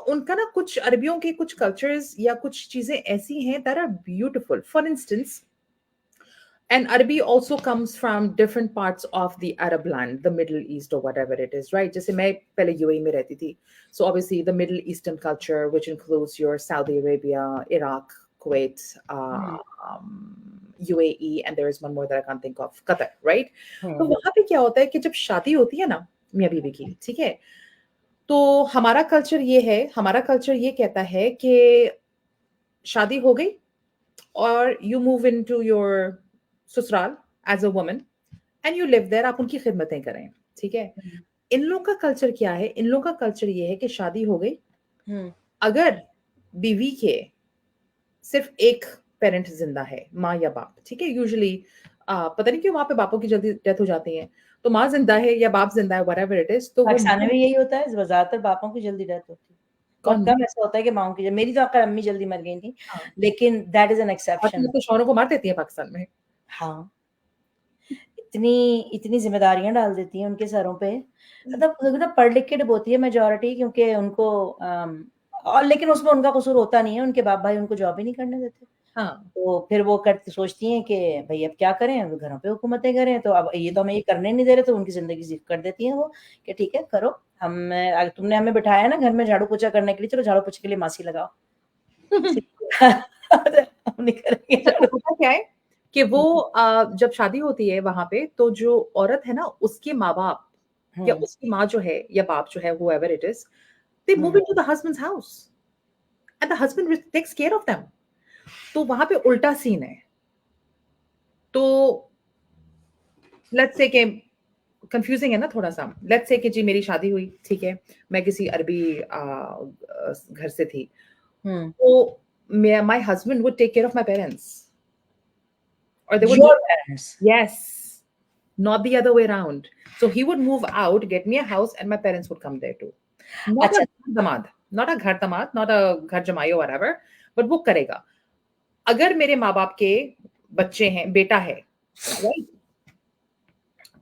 उनका ना कुछ अरबियों के कुछ कल्चर्स या कुछ चीजें ऐसी हैं that are beautiful. For instance, and Arabi also comes from different parts of the Arab land, the Middle East or whatever it is, right? जैसे मैं पहले UAE में रहती थी, so obviously the Middle Eastern culture, which includes your Saudi Arabia, Iraq, Kuwait, UAE, and there is one more that I can't think of, Qatar, right? तो वहाँ पे क्या होता है कि जब शादी होती है ना मियाँ बीवी की, ठीक है, तो हमारा कल्चर ये कहता है कि शादी हो गई और you move into your sasural as a woman and you live there, आप उनकी खिदमतें करें, ठीक है। इन लोगों का कल्चर क्या है? इन लोगों का कल्चर ये है कि शादी हो गई, अगर बीवी के सिर्फ एक पेरेंट जिंदा है, माँ या बाप, ठीक है, यूजुअली पता नहीं क्यों वहां पे बापों की जल्दी डेथ हो जाती है, तो माँ जिंदा है या बाप जिंदा है, व्हाटएवर इट इज, तो पाकिस्तान में यही होता है, ज्यादातर बापों की जल्दी डेथ होती है। बहुत कौन? कम ऐसा होता है कि माँओं की, मेरी तो आकर अम्मी जल्दी मर गई थी, हाँ, लेकिन दैट इज़ एन औरतें एक्सेप्शन। अपने शौहरों को मार देती हैं पाकिस्तान में। हाँ, इतनी ज़िम्मेदारियाँ डाल देती हैं उनके सरों पे, मतलब पढ़ लिख के डुबोती है मेजॉरिटी, क्योंकि उनको और लेकिन उसमें उनका कसूर होता नहीं है, उनके बाप भाई उनको जॉब ही नहीं करने देते। हाँ, तो फिर वो करती सोचती हैं कि भई अब क्या करें, अब घरों पे हुकूमतें करें, तो अब ये तो हमें ये करने नहीं दे रहे, तो उनकी ज़िंदगी ज़िफ़ कर देती हैं वो, कि ठीक है करो, तुमने हमें बिठाया है ना घर में झाड़ू-पोछा करने के लिए, चलो झाड़ू-पोछे के लिए मासी लगाओ। हम नहीं करेंगे अच्छा तो झाड़ू। होता क्या है कि वो जब शादी होती है वहाँ पे तो जो औरत है ना उसके माँ-बाप या हुँ, उसकी माँ जो है या बाप जो है whoever it is, they move hmm. into the husband's house and the husband takes care of them. तो वहाँ पे उल्टा सीन है। तो लेट्स से कि कंफ्यूजिंग है ना थोड़ा-सा। लेट्स से कि जी मेरी शादी हुई, ठीक है? मैं किसी अरबी घर से थी। हुँ। तो my husband would take care of my parents or they would move. Your parents. Yes, not the other way around. So he would move out, get me a house, and my parents would come there too. Not a अच्छा, दामाद, not a घर दामाद, not a घर जमाई or whatever, but वो करेगा। अगर मेरे माँ-बाप के बच्चे हैं, बेटा है, राइट?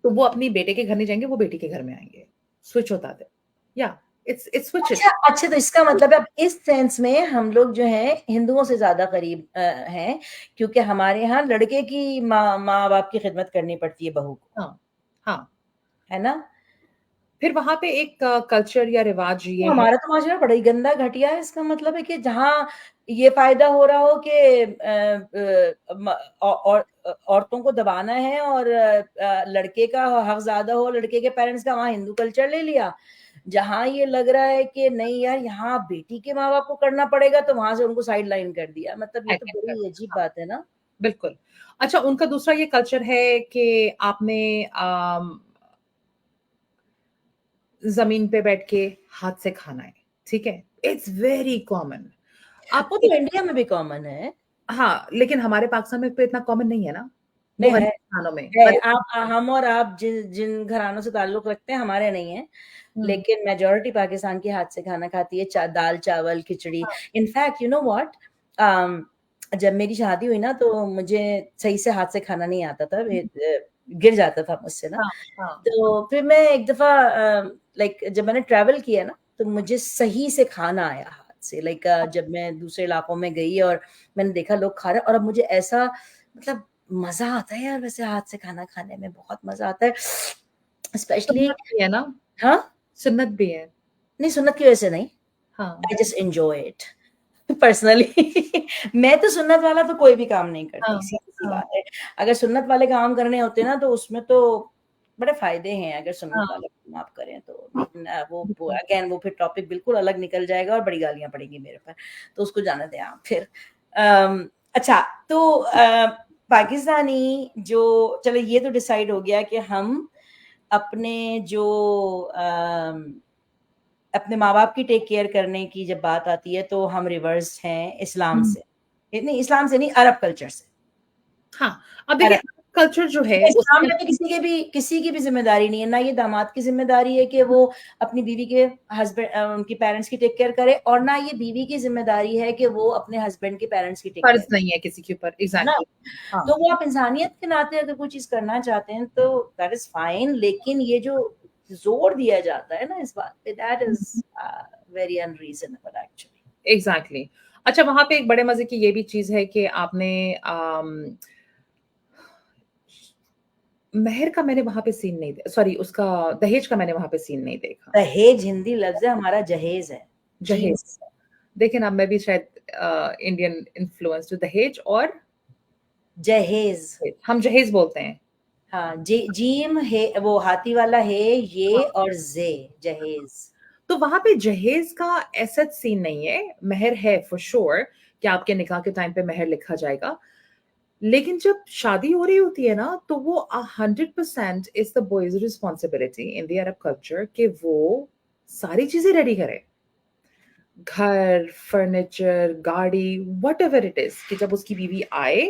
तो वो अपनी बेटे के घर नहीं जाएँगे, वो बेटी के घर में आएँगे। स्विच होता है। या इट्स स्विचेस। अच्छा तो इसका मतलब है अब इस सेंस में हम लोग जो हैं हिंदुओं से ज़्यादा करीब हैं, क्योंकि हमारे यहाँ लड़के की माँ-बाप की खिदमत करनी पड़ती है बहू को, हाँ, हाँ। है ना? फिर वहाँ पे एक कल्चर या रिवाज तो ये है। हमारा तो माशरा बड़ा ही गंदा घटिया है, इसका मतलब है कि जहाँ ये फ़ायदा हो रहा हो कि औरतों को दबाना है और लड़के का हक ज़्यादा हो, लड़के के पेरेंट्स का, वहाँ हिंदू कल्चर ले लिया। जहाँ ये लग रहा है कि नहीं यार यहाँ बेटी के माँ-बाप को करना पड़ेगा, तो वहाँ से उनको साइड लाइन कर दिया। मतलब ये तो बड़ी अजीब हाँ, बात है ना? बिल्कुल। अच्छा उनका दूसरा ये कल्चर है कि आपने ज़मीन पे बैठ के हाथ से खाना है, ठीक है? It's very common. आप वो तो इंडिया में भी कॉमन है। हाँ, लेकिन हमारे पाकिस्तान में तो इतना कॉमन नहीं है ना, वो नहीं गरीब है। खानों में है, गरीब। आप हम और आप जिन जिन घरानों से ताल्लुक़ रखते हैं, हमारे नहीं है। हुँ, लेकिन मेजॉरिटी पाकिस्तान के हाथ से खाना खाती है, दाल, चावल, खिचड़ी। हाँ, इनफैक्ट यू नो व्हाट अम, जब मेरी शादी हुई ना तो मुझे सही से हाथ से खाना नहीं आता था। गिर जाता था मुझसे ना। हाँ, हाँ, तो फिर मैं एक दफ़ा लाइक जब मैंने ट्रैवल किया ना, तो मुझे सही से खाना आया हाथ से। लाइक जब मैं दूसरे इलाकों में गई और मैंने देखा लोग खा रहे हैं और अब मुझे ऐसा मतलब मज़ा आता है यार, वैसे हाथ से खाना खाने में बहुत मज़ा आता है। स्पेशली सुन्नत भी है ना, हाँ? सुन्नत भी है। नहीं, सुन्नत की वजह से नहीं, हाँ, I just enjoy it personally. मैं तो सुन्नत वाला तो कोई भी काम नहीं हाँ, करती, सीधी-सी हाँ, बात है। अगर सुन्नत वाले काम करने होते ना तो उसमें तो बड़े फ़ायदे हैं अगर सुन्नत हाँ, वाले काम आप करें तो। लेकिन वो बिल्कुल। अगेन वो फिर टॉपिक बिल्कुल अलग निकल जाएगा और बड़ी गालियाँ पड़ेंगी मेरे पर, तो उसको जाने दें आप फिर। अच्छा तो पाकिस्तानी जो चलो ये तो डिसाइड हो गया कि हम अपने जो अपने माँ-बाप की टेक केयर करने की जब बात आती है तो हम रिवर्स हैं इस्लाम हुँ, से। नहीं इस्लाम से नहीं अरब कल्चर से। हाँ, अब देखिए अरब कल्चर जो है इस्लाम उसमें में तो किसी की भी ज़िम्मेदारी नहीं है, ना ये दामाद की ज़िम्मेदारी है कि वो अपनी बीवी के उनकी पेरेंट्स की टेक केयर करे और ना ये बीवी की ज़िम्मेदारी है कि वो अपने हस्बैंड के पेरेंट्स की टेक केयर फर्ज़ नहीं है किसी के ऊपर है ना? एग्ज़ैक्टली। हाँ, तो वो आप इंसानियत के नाते अगर कोई चीज़ करना चाहते हैं तो दैट इज़ फाइन लेकिन ये जो ज़ोर दिया जाता है ना इस बात पे that hmm, is very unreasonable actually. Exactly. अच्छा वहाँ पे एक बड़े मज़े की ये भी चीज़ है कि आपने मेहर का मैंने वहाँ पे सीन नहीं दे सॉरी उसका दहेज का मैंने वहाँ पे सीन नहीं देखा। दहेज हिंदी लफ्ज़ है, हमारा जहेज़ है। जीम जहेज। देखिए ना मैं भी शायद इंडियन इन्फ्लुएंस्ड हूँ दहेज और जहेज़ हम जहेज बोलते हैं। हाँ, जीम है वो हाथी वाला है ये हाँ, और ज़े जहेज़। तो वहाँ पे जहेज का ऐसा सीन नहीं है, मेहर है फॉर श्योर कि आपके निकाह के टाइम पे मेहर लिखा जाएगा। लेकिन जब शादी हो रही होती है ना, तो वो 100% is the boys responsibility in the Arab culture कि वो सारी चीज़ें रेडी करे। घर, फर्नीचर, गाड़ी, व्हाटएवर इट इज़ कि जब उसकी बीवी आए,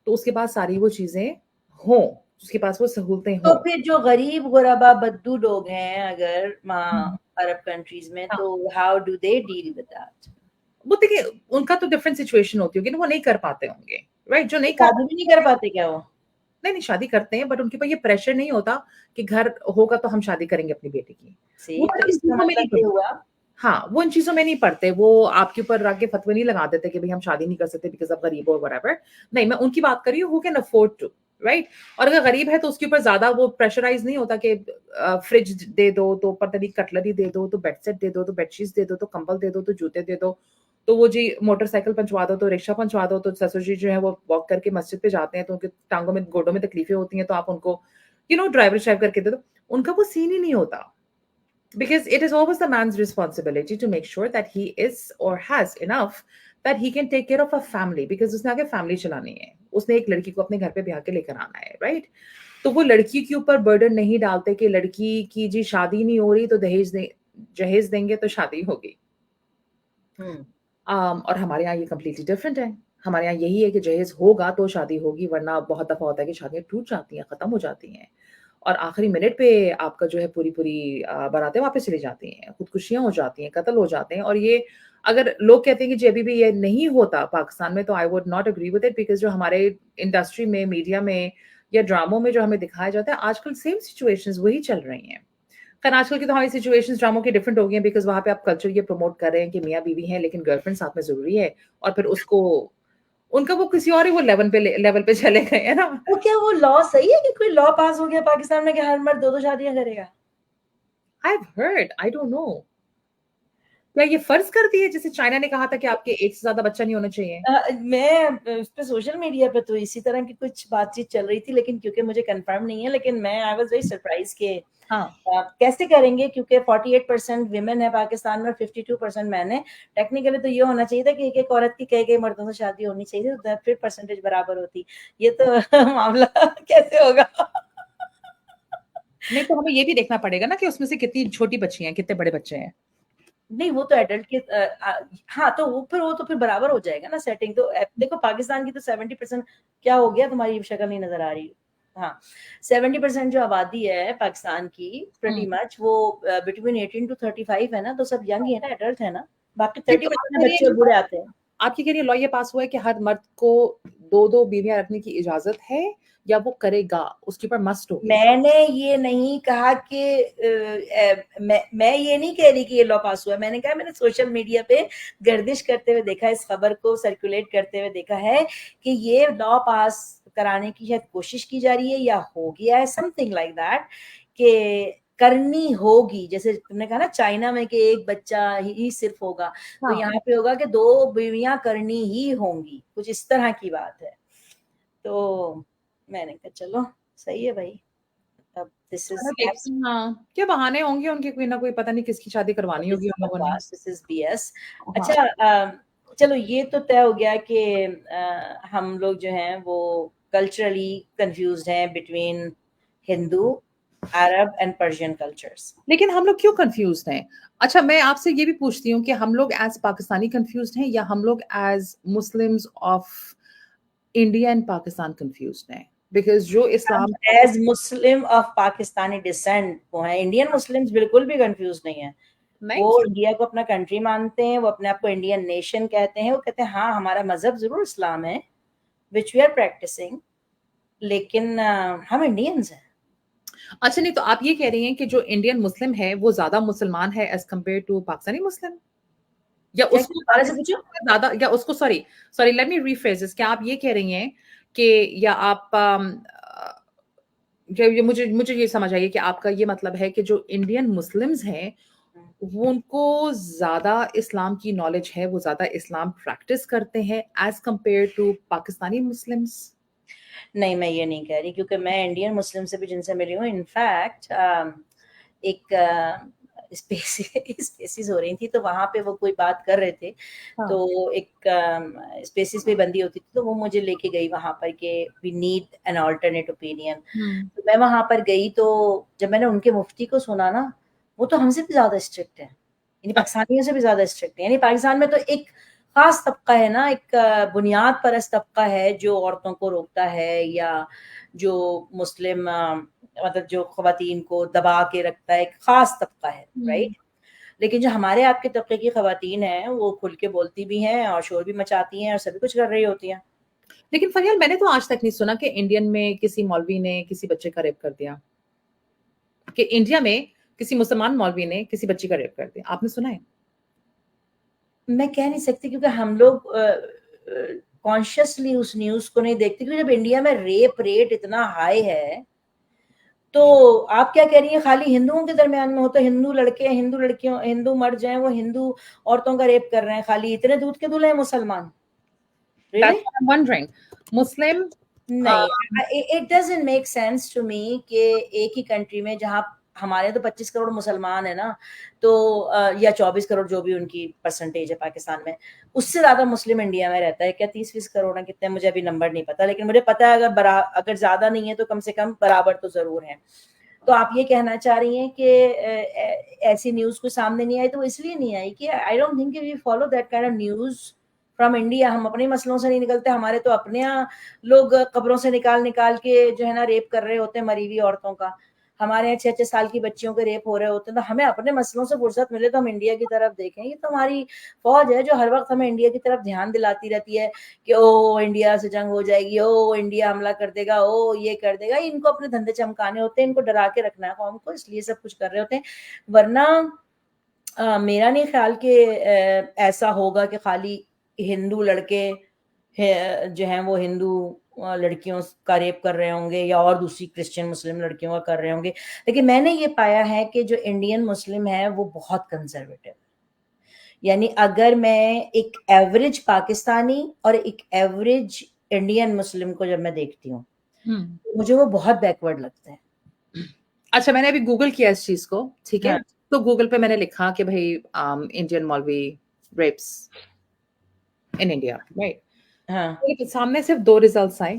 तो उसके पास सारी वो चीज़ें हों, उसके पास वो सहूलतें तो हों। फिर जो गरीब-गुरबा बद्दू लोग हैं अगर माँ हुँ, अरब कंट्रीज में, हाँ। तो how do they deal with that? वो देखिए उनका तो डिफरेंट सिचुएशन होती होगी ना, वो नहीं कर पाते होंगे, राइट? जो नहीं कर शादी भी नहीं कर पाते क्या वो? नहीं नहीं शादी करते हैं, बट उनके ऊपर ये प्रेशर नहीं होता कि घर होगा तो हम शादी करेंगे अपनी बेटी की। वो तो इन इसका चीजों में नहीं मतलब ये पड़ते। हुआ हाँ, वो इन चीजों में नहीं पड़ते, वो आपके ऊपर आके फतवे नहीं लगा देते कि भाई हम शादी नहीं कर सकते बिकॉज आप गरीब हो व्हाटएवर। नहीं, मैं उनकी बात कर रही हूँ who can afford to, right? और अगर गरीब है तो उसके ऊपर ज्यादा वो प्रेशराइज नहीं होता कि फ्रिज दे दो तो पता नहीं कटलरी दे दो, तो बेड सेट दे दो, तो बेडशीट्स दे दो, तो कंबल दे दो, तो जूते दे दो, तो वो जी मोटरसाइकिल पंचवा दो, तो रिक्शा पंचवा दो, तो ससुर जी जो है वो वॉक करके मस्जिद पे जाते हैं तो उनके टांगों में गोडों में तकलीफें होती हैं, तो आप उनको ड्राइव करके दे दो। उनका वो सीन ही नहीं होता, because it is always the man's responsibility to make sure that he is or has enough that he can take care of a family, because उसने आगे फैमिली चलानी है, उसने एक लड़की को अपने घर पे ब्याह के लेकर आना है, राइट? तो वो लड़की के ऊपर बर्डन नहीं डालते कि लड़की की जी शादी नहीं हो रही तो जहेज देंगे तो शादी होगी। और हमारे यहाँ ये कम्प्लीटली डिफरेंट है। हमारे यहाँ यही है कि जहेज होगा तो शादी होगी, वरना बहुत दफा होता है कि शादियां टूट जाती हैं, खत्म हो जाती हैं और आखिरी मिनट पे आपका जो है पूरी बारातें वापस चली जाती हैं, खुदकुशियां हो जाती हैं, कत्ल हो जाते हैं। और ये अगर लोग कहते हैं कि जी अभी भी ये नहीं होता पाकिस्तान में, तो I would not agree with it, because जो हमारे इंडस्ट्री में, मीडिया में या ड्रामों में जो हमें दिखाया जाता है, आजकल सेम सिचुएशंस वही चल रही हैं। खैर आजकल की तो हमारी सिचुएशंस ड्रामों की डिफरेंट हो गई हैं, बिकॉज वहाँ पे आप कल्चर ये प्रमोट कर रहे हैं कि मियाँ बीवी हैं लेकिन गर्लफ्रेंड साथ में जरूरी है, और फिर उसको उनका वो किसी और ही वो लेवल पे चले गए हैं ना। तो क्या वो लॉ सही है कि कोई लॉ पास हो गया पाकिस्तान में कि हर मर्द 2-2 शादियां करेगा? I've heard, I don't know. क्या ये फर्ज कर दिए जैसे चाइना ने कहा था कि आपके एक से ज्यादा बच्चा नहीं होना चाहिए? मैं उस पे सोशल मीडिया पे तो इसी तरह की कुछ बातचीत चल रही थी, लेकिन क्योंकि मुझे कंफर्म नहीं है, लेकिन मैं आई वाज वेरी सरप्राइज के हाँ। कैसे करेंगे, क्योंकि 48% विमेन है पाकिस्तान में, 52% मैन है। टेक्निकली तो ये होना चाहिए था कि एक औरत की कई मर्दों से शादी होनी चाहिए, तो फिर परसेंटेज बराबर होती। ये तो मामला कैसे होगा? नहीं तो हमें ये भी देखना पड़ेगा ना कि उसमें से कितनी छोटी बच्ची हैं, कितने बड़े बच्चे हैं। नहीं, वो तो एडल्ट के हाँ, तो वो फिर बराबर हो जाएगा ना सेटिंग। तो देखो पाकिस्तान की तो 70% क्या हो गया, तुम्हारी शक्ल नहीं नजर आ रही। हाँ, 70% जो आबादी है पाकिस्तान की प्रीटी मच वो बिटवीन 18 to 35 है ना, तो सब यंग ही है ना, एडल्ट है ना। बाकी 30% बच्चे और बूढ़े आते हैं। आपकी कह रही लॉ ये पास हुआ है कि हर मर्द को 2-2 बीवियां रखने की इजाजत है, या वो करेगा, उसके ऊपर मस्ट होगी? मैंने ये नहीं कहा कि मैं ये नहीं कह रही कि ये लॉ पास हुआ। मैंने कहा मैंने सोशल मीडिया पे गर्दिश करते हुए देखा, इस खबर को सर्कुलेट करते हुए देखा है कि ये लॉ पास कराने की शायद कोशिश की जा रही है या हो गया है, समथिंग लाइक दैट, कि करनी होगी। जैसे तुमने कहा ना चाइना में कि एक बच्चा ही सिर्फ होगा, तो यहाँ पे होगा कि 2 बीवियां करनी ही होंगी, कुछ इस तरह की बात है। तो मैंने कहा चलो सही है भाई, अब दिस इज हाँ, क्या बहाने होंगे उनके, कोई ना कोई, पता नहीं किसकी शादी करवानी होगी उन लोगों ने। This is BS. अच्छा, चलो ये तो तय हो गया कि हम लोग जो हैं वो कल्चरली कंफ्यूज्ड हैं between Hindu, Arab and Persian cultures. लेकिन हम लोग क्यों कंफ्यूज्ड हैं? अच्छा, मैं आपसे ये भी पूछती हूँ कि हम लोग एज पाकिस्तानी कंफ्यूज्ड हैं, या हम लोग as Muslims of India and Pakistan confused हैं? बिकॉज जो Islam as Muslim of Pakistani descent वो है, इंडियन मुस्लिम्स बिल्कुल भी कंफ्यूज नहीं है। वो इंडिया को अपना कंट्री मानते हैं, वो अपने आप को इंडियन नेशन कहते हैं, वो कहते हैं हाँ हमारा मजहब जरूर इस्लाम है विच वी आर प्रैक्टिसिंग, लेकिन हम इंडियंस हैं। अच्छा, नहीं तो आप ये कह रही हैं कि जो इंडियन मुस्लिम है वो ज्यादा मुसलमान है एज कम्पेयर टू पाकिस्तानी मुस्लिम, या उसको ज्यादा, या उसको sorry let me rephrase this, क्या आप ये कह रही हैं कि, या आप ये मुझे ये समझ आइए कि आपका ये मतलब है कि जो इंडियन मुस्लिम्स हैं वो उनको ज्यादा इस्लाम की नॉलेज है, वो ज्यादा इस्लाम प्रैक्टिस करते हैं as compare to Pakistani Muslims? नहीं, मैं ये नहीं कह रही, क्योंकि मैं इंडियन मुस्लिम से भी जिनसे मिली हूँ, इनफैक्ट एक स्पेसिस हो रही थी, तो वहां पे वो कोई बात कर रहे थे, तो एक स्पेसिस पे बंदी होती थी, तो वो मुझे लेके गई वहां पर कि we need an alternate opinion. तो मैं वहां पर गई, तो जब मैंने उनके मुफ्ती को सुना ना, वो तो हमसे भी ज्यादा स्ट्रिक्ट है, यानी पाकिस्तानियों से भी ज्यादा स्ट्रिक्ट है। यानी पाकिस्तान में तो एक खास तबका है ना, एक बुनियाद परस्त तबका है जो औरतों को रोकता है, या जो मुस्लिम मतलब जो ख्वातीन को दबा के रखता है, एक खास तबका है, राइट? लेकिन जो हमारे आपके तबके की खवातीन हैं वो खुल के बोलती भी हैं और शोर भी मचाती हैं और सभी कुछ कर रही होती हैं। लेकिन फरियाल, मैंने तो आज तक नहीं सुना कि इंडियन में किसी मौलवी ने किसी बच्चे का रेप कर दिया, कि इंडिया में किसी मुसलमान मौलवी ने किसी बच्ची का रेप कर दिया। आपने सुना है? मैं कह नहीं सकती क्योंकि हम लोग कॉन्शियसली उस न्यूज को नहीं देखते, क्योंकि जब इंडिया में रेप रेट इतना हाई है तो आप क्या कह रही हैं खाली हिंदुओं के दरमियान में हो, तो हिंदू लड़के हिंदू लड़कियों हिंदू मर्द जो हैं वो हिंदू औरतों का रेप कर रहे हैं, खाली इतने दूध के दूल्हे हैं मुसलमान? That's Really? what I'm wondering. Muslim नहीं, it doesn't make sense to me कि एक ही कंट्री में जहां हमारे तो 25 करोड़ मुसलमान है ना, तो या 24 करोड़ जो भी उनकी परसेंटेज है पाकिस्तान में, उससे ज्यादा मुस्लिम इंडिया में रहता है क्या? 30-20 करोड़ है, कितने मुझे अभी नंबर नहीं पता, लेकिन मुझे पता है अगर ज्यादा नहीं है तो कम से कम बराबर तो जरूर है। तो आप ये कहना चाह रही हैं कि ऐसी न्यूज को सामने नहीं आई, तो इसलिए नहीं आई कि I don't think we follow that kind of news from India. हम अपने मसलों से नहीं निकलते, हमारे तो अपने यहाँ लोग कब्रों से निकाल निकाल के जो है ना रेप कर रहे होते हैं मरी हुई औरतों का। हमारे यहाँ 6-6 साल की बच्चियों के रेप हो रहे होते हैं। तो हमें अपने मसलों से फुर्सत मिले तो हम इंडिया की तरफ देखें। ये तो हमारी फौज है जो हर वक्त हमें इंडिया की तरफ ध्यान दिलाती रहती है कि ओ इंडिया से जंग हो जाएगी, ओ इंडिया हमला कर देगा, ओ ये कर देगा। इनको अपने धंधे चमकाने होते हैं, इनको डरा के रखना है कौम को, इसलिए सब कुछ कर रहे होते हैं। वरना मेरा नहीं ख्याल कि ऐसा होगा कि खाली हिंदू लड़के जो हैं वो हिंदू लड़कियों का रेप कर रहे होंगे या और दूसरी क्रिश्चियन मुस्लिम लड़कियों का कर रहे होंगे। लेकिन मैंने ये पाया है कि जो इंडियन मुस्लिम है वो बहुत कंजर्वेटिव, यानी अगर मैं एक एवरेज पाकिस्तानी और एक एवरेज इंडियन मुस्लिम को जब मैं देखती हूँ मुझे वो बहुत बैकवर्ड लगते हैं। अच्छा, मैंने अभी गूगल किया इस चीज को, ठीक है। हाँ। तो गूगल पे मैंने लिखा कि भाई इंडियन मौलवी रेप्स इन इंडिया, राइट। हाँ। तो सामने सिर्फ 2 रिजल्ट्स आए।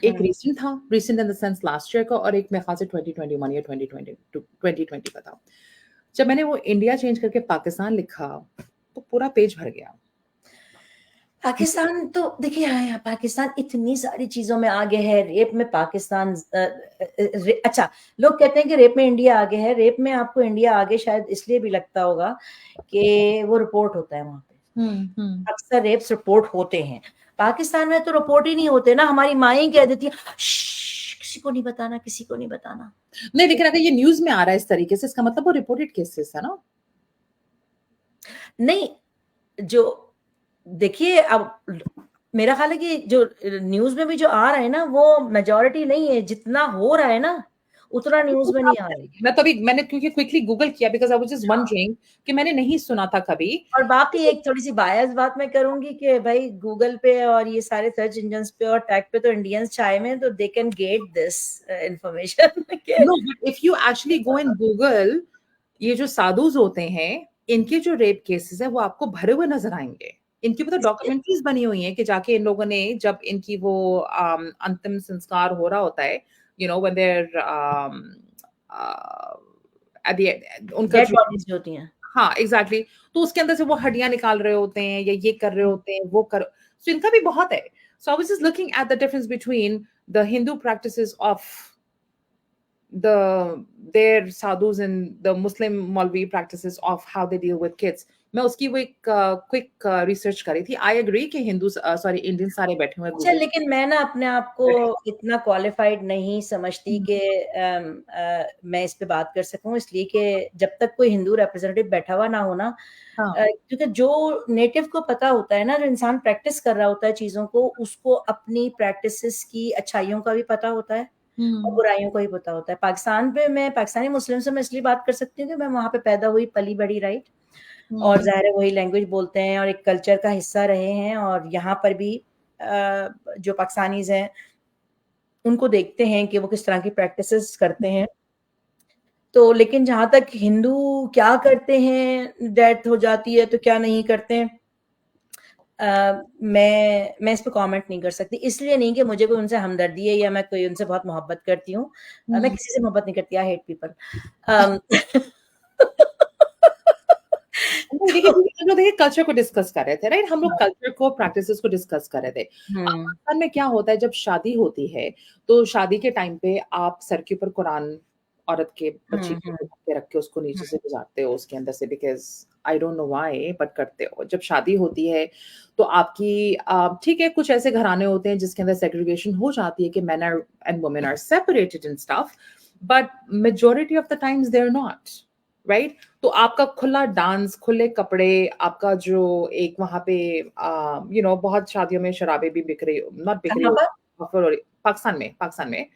एक हाँ। रीसेंट था, recent in the sense last year का, और एक मेरे ख्याल से 2021 या 2020 का था। जब मैंने वो इंडिया चेंज करके पाकिस्तान लिखा तो पूरा पेज भर गया। पाकिस्तान तो देखिए पाकिस्तान इतनी सारी चीजों में आगे है। रेप में पाकिस्तान अच्छा, लोग कहते हैं कि रेप में इंडिया आगे है। रेप में आपको इंडिया आगे शायद इसलिए भी लगता होगा कि वो रिपोर्ट होता है वहां पे। अक्सर रेप्स रिपोर्ट होते हैं, पाकिस्तान में तो रिपोर्ट ही नहीं होते ना। हमारी माएं कह देती है किसी को नहीं बताना, किसी को नहीं बताना। नहीं, लेकिन अगर ये न्यूज में आ रहा है इस तरीके से, इसका मतलब वो रिपोर्टेड केसेस है ना। नहीं, जो देखिए अब मेरा ख्याल है कि जो न्यूज में भी जो आ रहा है ना वो मेजॉरिटी नहीं है, जितना हो रहा है ना उतना न्यूज में नहीं आ रही। मैं तो अभी मैंने क्योंकि क्विकली गूगल किया because I was just wondering कि मैंने नहीं सुना था कभी। और बाकी एक थोड़ी सी बायस बात मैं करूंगी कि भाई गूगल पे और ये सारे सर्च इंजन्स पे और टैग पे तो इंडियंस छाए में, तो they can get this information. No, but if you actually go in Google, ये जो साधुज होते हैं इनके जो रेप केसेस है वो आपको भरे हुए नजर आएंगे। इनकी तो डॉक्यूमेंट्रीज बनी हुई हैं कि जाके इन लोगों ने जब इनकी वो अंतिम संस्कार हो रहा होता है, यू नो व्हेन देयर उनका डेड बॉडीज होती हैं। हाँ एग्जैक्टली, तो उसके अंदर से वो हड्डियां निकाल रहे होते हैं या ये कर रहे होते हैं वो कर, सो इनका भी बहुत है। So I was just looking at the difference between the Hindu practices of their sadhus and the Muslim Maulvi practices of how they deal with kids. मैं उसकी वो एक क्विक रिसर्च करी थी। आई एग्री कि हिंदू सॉरी इंडियन सारे बैठे हुए अच्छा, लेकिन मैं ना अपने आप को इतना क्वालिफाइड नहीं समझती कि मैं इस पे बात कर सकूं, इसलिए कि जब तक कोई हिंदू रिप्रेजेंटेटिव बैठा हुआ ना हो ना, क्योंकि जो नेटिव को पता होता है ना, जो इंसान प्रैक्टिस कर रहा होता है चीजों को, उसको अपनी प्रैक्टिसेस की अच्छाइयों का भी पता होता है और बुराइयों को ही पता होता है। पाकिस्तान पे मैं पाकिस्तानी मुस्लिम से मैं इसलिए बात कर सकती हूँ कि मैं वहां पे पैदा हुई पली बड़ी, राइट, और जाहिर है वही लैंग्वेज बोलते हैं और एक कल्चर का हिस्सा रहे हैं, और यहाँ पर भी जो पाकिस्तानीज हैं उनको देखते हैं कि वो किस तरह की प्रैक्टिसेस करते हैं। तो लेकिन जहां तक हिंदू क्या करते हैं, डेथ हो जाती है तो क्या नहीं करते हैं, मैं इस पे कमेंट नहीं कर सकती। इसलिए नहीं कि मुझे कोई उनसे हमदर्दी है या मैं कोई उनसे बहुत मोहब्बत करती हूँ। मैं किसी से मोहब्बत नहीं करती, आई हेट पीपल। देखिए कल्चर को डिस्कस कर रहे थे, राइट। हम लोग कल्चर को, प्रैक्टिसेस को डिस्कस कर रहे थे। पाकिस्तान में क्या होता है, जब शादी होती है तो शादी के टाइम पे आप सर के ऊपर कुरान औरत के बच्ची को ढक के रख के उसको नीचे से गुजारते हो उसके अंदर से, because I don't know why but करते हो। जब शादी होती है तो आपकी ठीक है, कुछ ऐसे घराने होते हैं जिसके अंदर सेग्रीगेशन हो जाती है कि men are and women are separated and stuff, but majority of the times they are not, right? तो आपका खुला डांस, खुले कपड़े, आपका जो एक वहां पे बहुत शादियों में शराबें भी बिक रही, नॉट बिक रही, पाकिस्तान में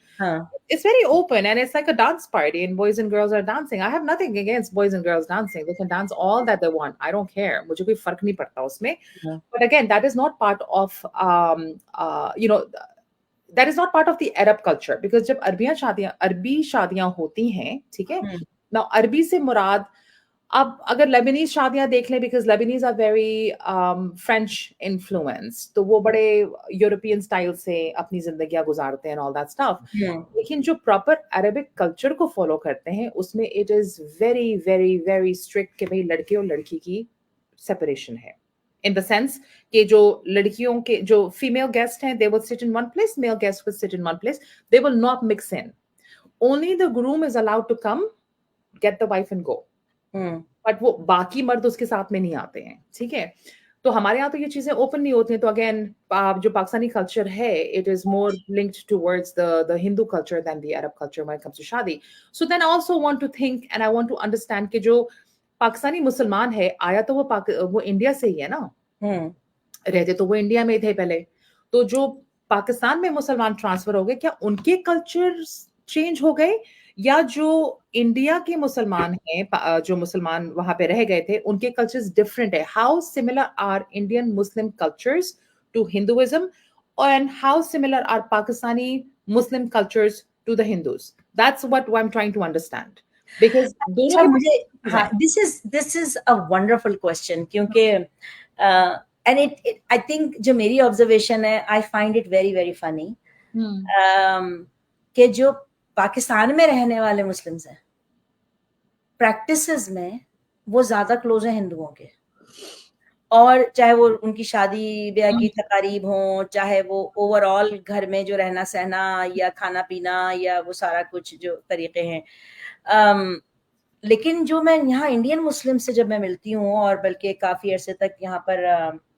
it's very open and it's like a dance party and boys and girls are dancing. I have nothing against boys and girls dancing. They can dance all that they want. I don't care. मुझे कोई फर्क नहीं पड़ता उसमें. But again, that is not part of that is not part of the Arab culture, because जब अरबी शादियां होती हैं, ठीक है? Now अरबी से मुराद, अब अगर लेबनीज शादियां देख लें, because Lebanese are very French influence, तो वो बड़े यूरोपियन स्टाइल से अपनी जिंदगियां गुजारते हैं ऑल दैट स्टफ, लेकिन जो प्रॉपर अरेबिक कल्चर को फॉलो करते हैं उसमें it is very very very strict कि भाई लड़के और लड़की की सेपरेशन है, इन द सेंस कि जो लड़कियों के जो फीमेल गेस्ट हैं, they will sit in one place, male guest will sit in one place, they will not mix in, only the groom is allowed to come get the wife and go, but वो बाकी मर्द उसके साथ में नहीं आते हैं, ठीक है? तो हमारे यहाँ तो ये चीजें ओपन नहीं होती हैं। तो अगेन जो पाकिस्तानी कल्चर है, it is more linked towards the Hindu culture than the Arab culture when it comes to शादी। So then I also want to think and I want to understand कि जो पाकिस्तानी मुसलमान है, आया तो वो इंडिया से ही है ना, रहते तो वो इंडिया में थे पहले, तो जो पाकिस्तान में मुसलमान ट्रांसफर हो गए, क्या उनके कल्चर चेंज हो गए, या जो इंडिया के मुसलमान हैं, जो मुसलमान वहां पे रह गए थे, उनके कल्चर्स डिफरेंट है? How similar are Indian Muslim cultures to Hinduism, and how similar are Pakistani Muslim cultures to the Hindus? That's what I am trying to understand, because दोनों मुझे this is a wonderful question, क्योंकि एंड इट आई थिंक जो मेरी ऑब्जर्वेशन है, I find it very very funny कि जो पाकिस्तान में रहने वाले मुस्लिम्स हैं, प्रैक्टिसेस में वो ज्यादा क्लोज है हिंदुओं के, और चाहे वो उनकी शादी ब्याह की तकारीब हो, चाहे वो ओवरऑल घर में जो रहना सहना या खाना पीना या वो सारा कुछ जो तरीके हैं, लेकिन जो मैं यहाँ इंडियन मुस्लिम से जब मैं मिलती हूँ, और बल्कि काफी अरसे तक यहाँ पर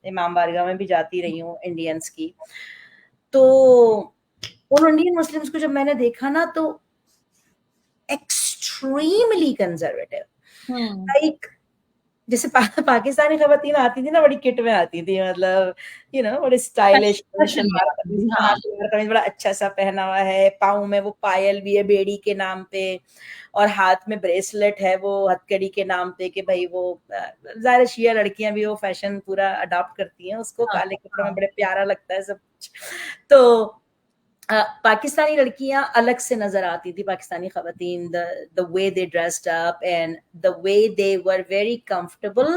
इमाम बारगाह में भी जाती रही हूँ इंडियंस की, तो उन इंडियन मुस्लिम्स को जब मैंने देखा ना, तो एक्सट्रीमली कंजर्वेटिव, लाइक जैसे पाकिस्तानी खवातीन आती थी ना, बड़ी किट में आती थी, मतलब बड़े स्टाइलिश, बड़ा अच्छा सा पहना हुआ है, पाँव में वो पायल भी है बेड़ी के नाम पे, और हाथ में ब्रेसलेट है वो हथकड़ी के नाम पे, कि भाई वो ज़ाहिर शिया लड़कियां भी वो फैशन पूरा अडॉप्ट करती हैं उसको, काले कपड़ों में बड़े प्यारा लगता है सब कुछ। तो पाकिस्तानी लड़कियां अलग से नजर आती थी, पाकिस्तानी खवातीन, the way they dressed up and the way they were very comfortable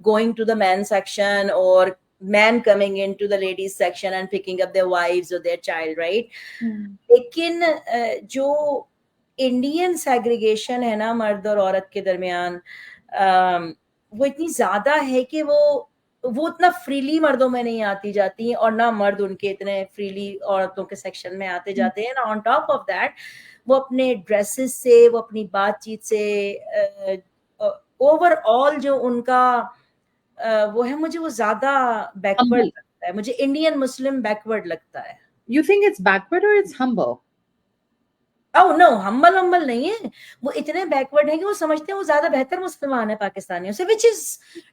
going to the men's section or men coming into the ladies section and picking up their wives or their child, right? लेकिन जो इंडियन सेग्रीगेशन है ना मर्द और औरत के दरमियान, वो इतनी ज्यादा है कि वो उतना फ्रीली मर्दों में नहीं आती जाती, और ना मर्द उनके इतने फ्रीली औरतों के सेक्शन में आते जाते हैं ना। ऑन टॉप ऑफ दैट, वो अपने ड्रेसेस से, वो अपनी बातचीत से, ओवरऑल जो उनका वो है, मुझे वो ज्यादा बैकवर्ड लगता है, मुझे इंडियन मुस्लिम बैकवर्ड लगता है। You think it's backward or it's humble? Oh no, humble नहीं है, वो इतने बैकवर्ड है कि वो समझते हैं वो ज्यादा बेहतर मुसलमान है पाकिस्तानियों से, which is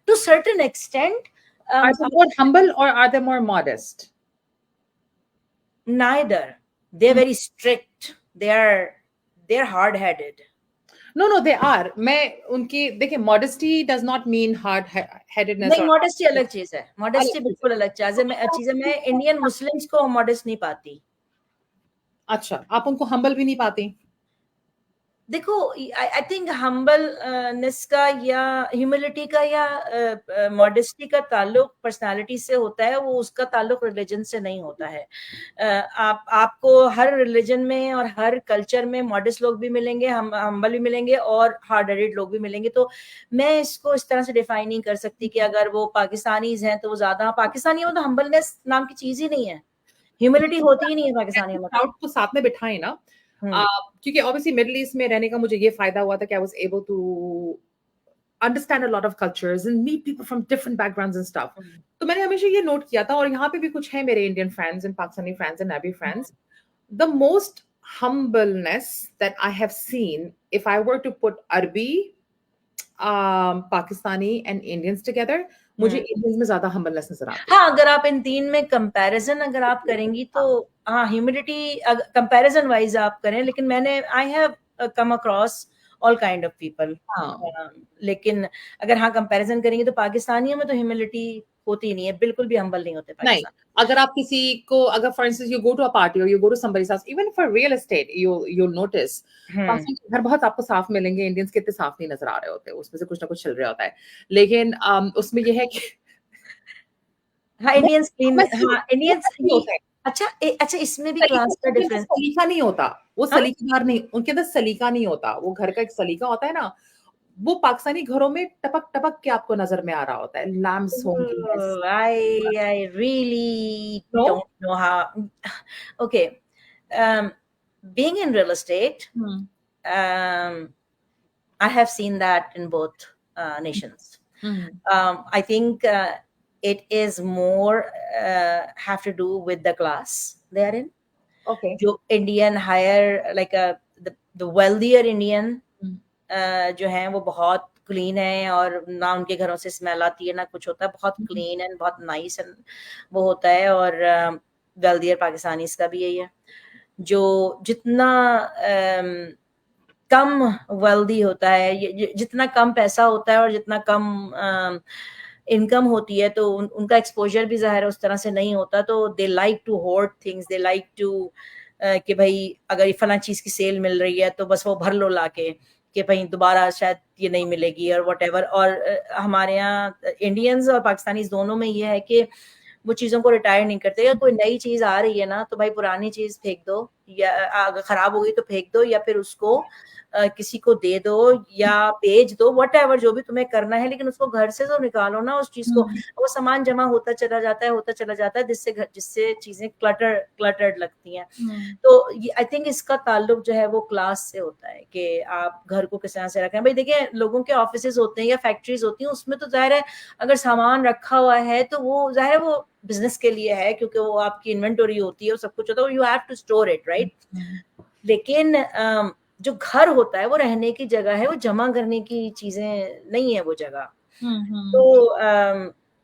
to certain extent. Are they more humble or are they more modest? Neither. They're very strict. They're hard-headed. No, they are. मैं उनकी देखिए, modesty does not mean hard-headedness. नहीं, modesty अलग चीज है, modesty बिल्कुल अलग चीज है। मैं इंडियन मुस्लिम्स को modest नहीं पाती। अच्छा, आप उनको humble भी नहीं पाती? देखो, आई थिंक हम्बलनेस का या ह्यूमिलिटी का या मॉडेस्टी का ताल्लुक पर्सनालिटी से होता है, वो उसका ताल्लुक रिलीजन से नहीं होता है। आपको हर रिलीजन में और हर कल्चर में मॉडेस्ट लोग भी मिलेंगे, हम्बल भी मिलेंगे, और हार्ड हेडेड लोग भी मिलेंगे। तो मैं इसको इस तरह से डिफाइन नहीं कर सकती कि अगर वो पाकिस्तानीज हैं तो वो ज्यादा पाकिस्तानी है, तो हम्बलनेस नाम की चीज ही नहीं है, ह्यूमिलिटी होती ही नहीं है पाकिस्तानी में। क्राउड को साथ में बिठाएं ना, क्योंकि ऑब्वियसली मिडिल ईस्ट में रहने का मुझे ये फायदा हुआ था कि I was able to understand a lot of cultures and meet people from different backgrounds and stuff. तो मैंने हमेशा ये नोट किया था, और यहाँ पे भी कुछ है मेरे Indian friends and Pakistani friends and अरबी friends, the most humbleness that I have seen, if I were to put Arbi, Pakistani and Indians together, मुझे इंडियंस में ज्यादा humbleness नजर आती है। हाँ, अगर आप इन तीन में कंपैरिजन अगर आप करेंगी तो हाँ, ह्यूमिडिटी कंपैरिजन वाइज आप करें, लेकिन मैंने I have come across all kind of people, लेकिन अगर हाँ कंपैरिजन करेंगे तो पाकिस्तानियों में तो ह्यूमिलिटी होती नहीं है, बिल्कुल भी हम्बल नहीं होते पाकिस्तान। अगर आप किसी को, अगर for instance you go to a party और you go to somebody's house, even for real estate, you notice घर बहुत आपको साफ मिलेंगे, इंडियंस के इतने साफ नहीं नजर आ रहे होते, उसमें से कुछ ना कुछ चल रहा होता है, लेकिन उसमें ये है कि हाँ, इंडियंस क्लीन, हाँ इंडियंस होता है। अच्छा इसमें भी क्लास का डिफरेंस, सलीका नहीं होता, वो सलीकेदार नहीं, उनके अंदर सलीका नहीं होता, वो घर का एक सलीका होता है ना, वो पाकिस्तानी घरों में टपक टपक के आपको नजर में आ रहा होता है। लैम्प्स होंगी। I really don't know how. Okay, being in real estate, I have seen that in both nations. I think it is more have to do with the class they are in. Okay. जो Indian higher, like the wealthier Indian जो हैं वो बहुत क्लीन है, और ना उनके घरों से स्मेल आती है ना कुछ होता है, बहुत क्लीन एंड बहुत नाइस एंड वो होता है। और वेल्दियर पाकिस्तानीज का भी यही है, जो जितना कम वेल्दी होता है, जितना कम पैसा होता है और जितना कम इनकम होती है, तो उनका एक्सपोजर भी ज़ाहिर है उस तरह से नहीं होता, तो they like to hoard things, they like to कि भाई अगर फला चीज़ की सेल मिल रही है तो बस वो भर लो लाके, कि भाई दोबारा शायद ये नहीं मिलेगी और व्हाटएवर। और हमारे यहाँ इंडियंस और पाकिस्तानीज दोनों में ये है कि वो चीज़ों को रिटायर नहीं करते, या कोई नई चीज़ आ रही है ना तो भाई पुरानी चीज़ फेंक दो, या अगर खराब हो गई तो फेंक दो, या फिर उसको किसी को दे दो या बेच दो, व्हाटएवर जो भी तुम्हें करना है, लेकिन उसको घर से तो निकालो ना उस चीज को। वो सामान जमा होता चला जाता है जिससे चीजें क्लटर्ड लगती हैं। तो आई थिंक इसका ताल्लुक जो है वो क्लास से होता है कि आप घर को किस तरह से रखें। भाई देखिए, लोगों के ऑफिसेज होते हैं या फैक्ट्रीज होती हैं, उसमें तो जाहिर है अगर सामान रखा हुआ है तो वो जाहिर है वो बिजनेस के लिए है, क्योंकि वो आपकी इन्वेंटरी होती है और सब कुछ होता है, you have to store it, right. लेकिन जो घर होता है वो रहने की जगह है, वो जमा करने की चीजें नहीं है वो जगह। तो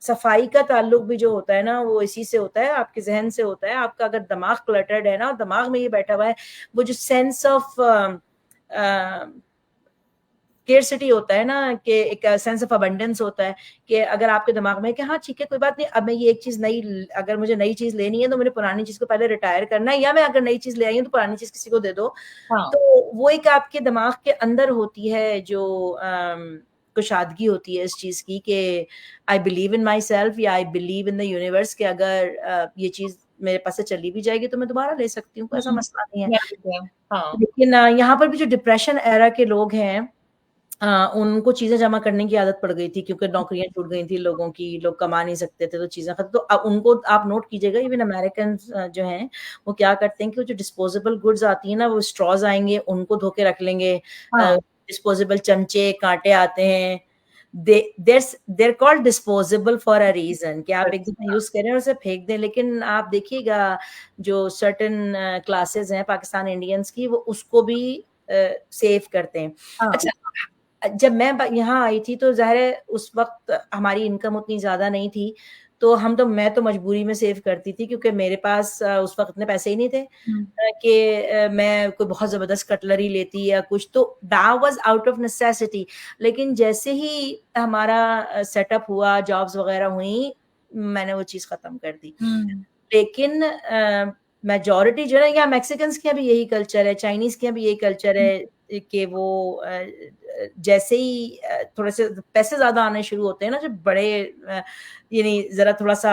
सफाई का ताल्लुक भी जो होता है ना वो इसी से होता है, आपके जहन से होता है। आपका अगर दिमाग क्लटर्ड है ना, और दिमाग में ये बैठा हुआ है वो जो सेंस ऑफ स्केर्सिटी होता है ना, कि एक सेंस ऑफ अबंडेंस होता है, कि अगर आपके दिमाग में कि हाँ ठीक है कोई बात नहीं, अब मैं ये एक चीज नई, अगर मुझे नई चीज लेनी है तो मुझे पुरानी चीज को पहले रिटायर करना है, या मैं अगर नई चीज ले आई हूँ तो पुरानी चीज किसी को दे दो। तो वो एक आपके दिमाग के अंदर होती है जो कुशादगी होती है इस चीज की, कि I believe in my self या I believe in the universe, कि अगर ये चीज मेरे पास से चली भी जाएगी तो मैं दोबारा ले सकती हूँ, कोई ऐसा मसला नहीं है। लेकिन यहाँ पर भी जो डिप्रेशन एरा के लोग हैं, उनको चीजें जमा करने की आदत पड़ गई थी, क्योंकि नौकरियां छूट गई थी लोगों की, लोग कमा नहीं सकते थे, तो चीजें खत्म। तो उनको आप नोट कीजिएगा, इवन अमेरिकन जो हैं वो क्या करते हैं कि वो जो डिस्पोजेबल गुड्स आती है ना, वो स्ट्रॉज आएंगे उनको धो के रख लेंगे, डिस्पोजेबल चमचे कांटे आते हैं, they're called disposable for a reason, कि आप एक दफा यूज करें और उसे फेंक दें। लेकिन आप देखिएगा जो सर्टेन क्लासेस हैं पाकिस्तान इंडियंस की, वो उसको भी सेव करते हैं। अच्छा, जब मैं यहाँ आई थी तो जाहिर है उस वक्त हमारी इनकम उतनी ज्यादा नहीं थी, तो मैं तो मजबूरी में सेव करती थी, क्योंकि मेरे पास उस वक्त इतने पैसे ही नहीं थे कि मैं कोई बहुत जबरदस्त कटलरी लेती या कुछ, तो that was out of necessity. लेकिन जैसे ही हमारा सेटअप हुआ, जॉब्स वगैरह हुई, मैंने वो चीज खत्म कर दी। लेकिन मेजॉरिटी जो है, या मैक्सिकन्स के भी यही कल्चर है, चाइनीज के भी यही कल्चर है, कि वो जैसे ही थोड़े से पैसे ज्यादा आने शुरू होते हैं ना, जब बड़े यानी जरा थोड़ा सा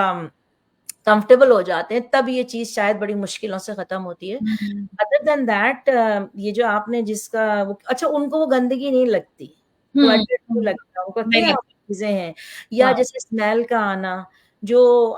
कंफर्टेबल हो जाते हैं, तब ये चीज शायद बड़ी मुश्किलों से खत्म होती है। अदर देन दैट, ये जो आपने जिसका अच्छा, उनको वो गंदगी नहीं लगती, नहीं लगता उनको, चीजें हैं, या जैसे स्मेल का आना, जो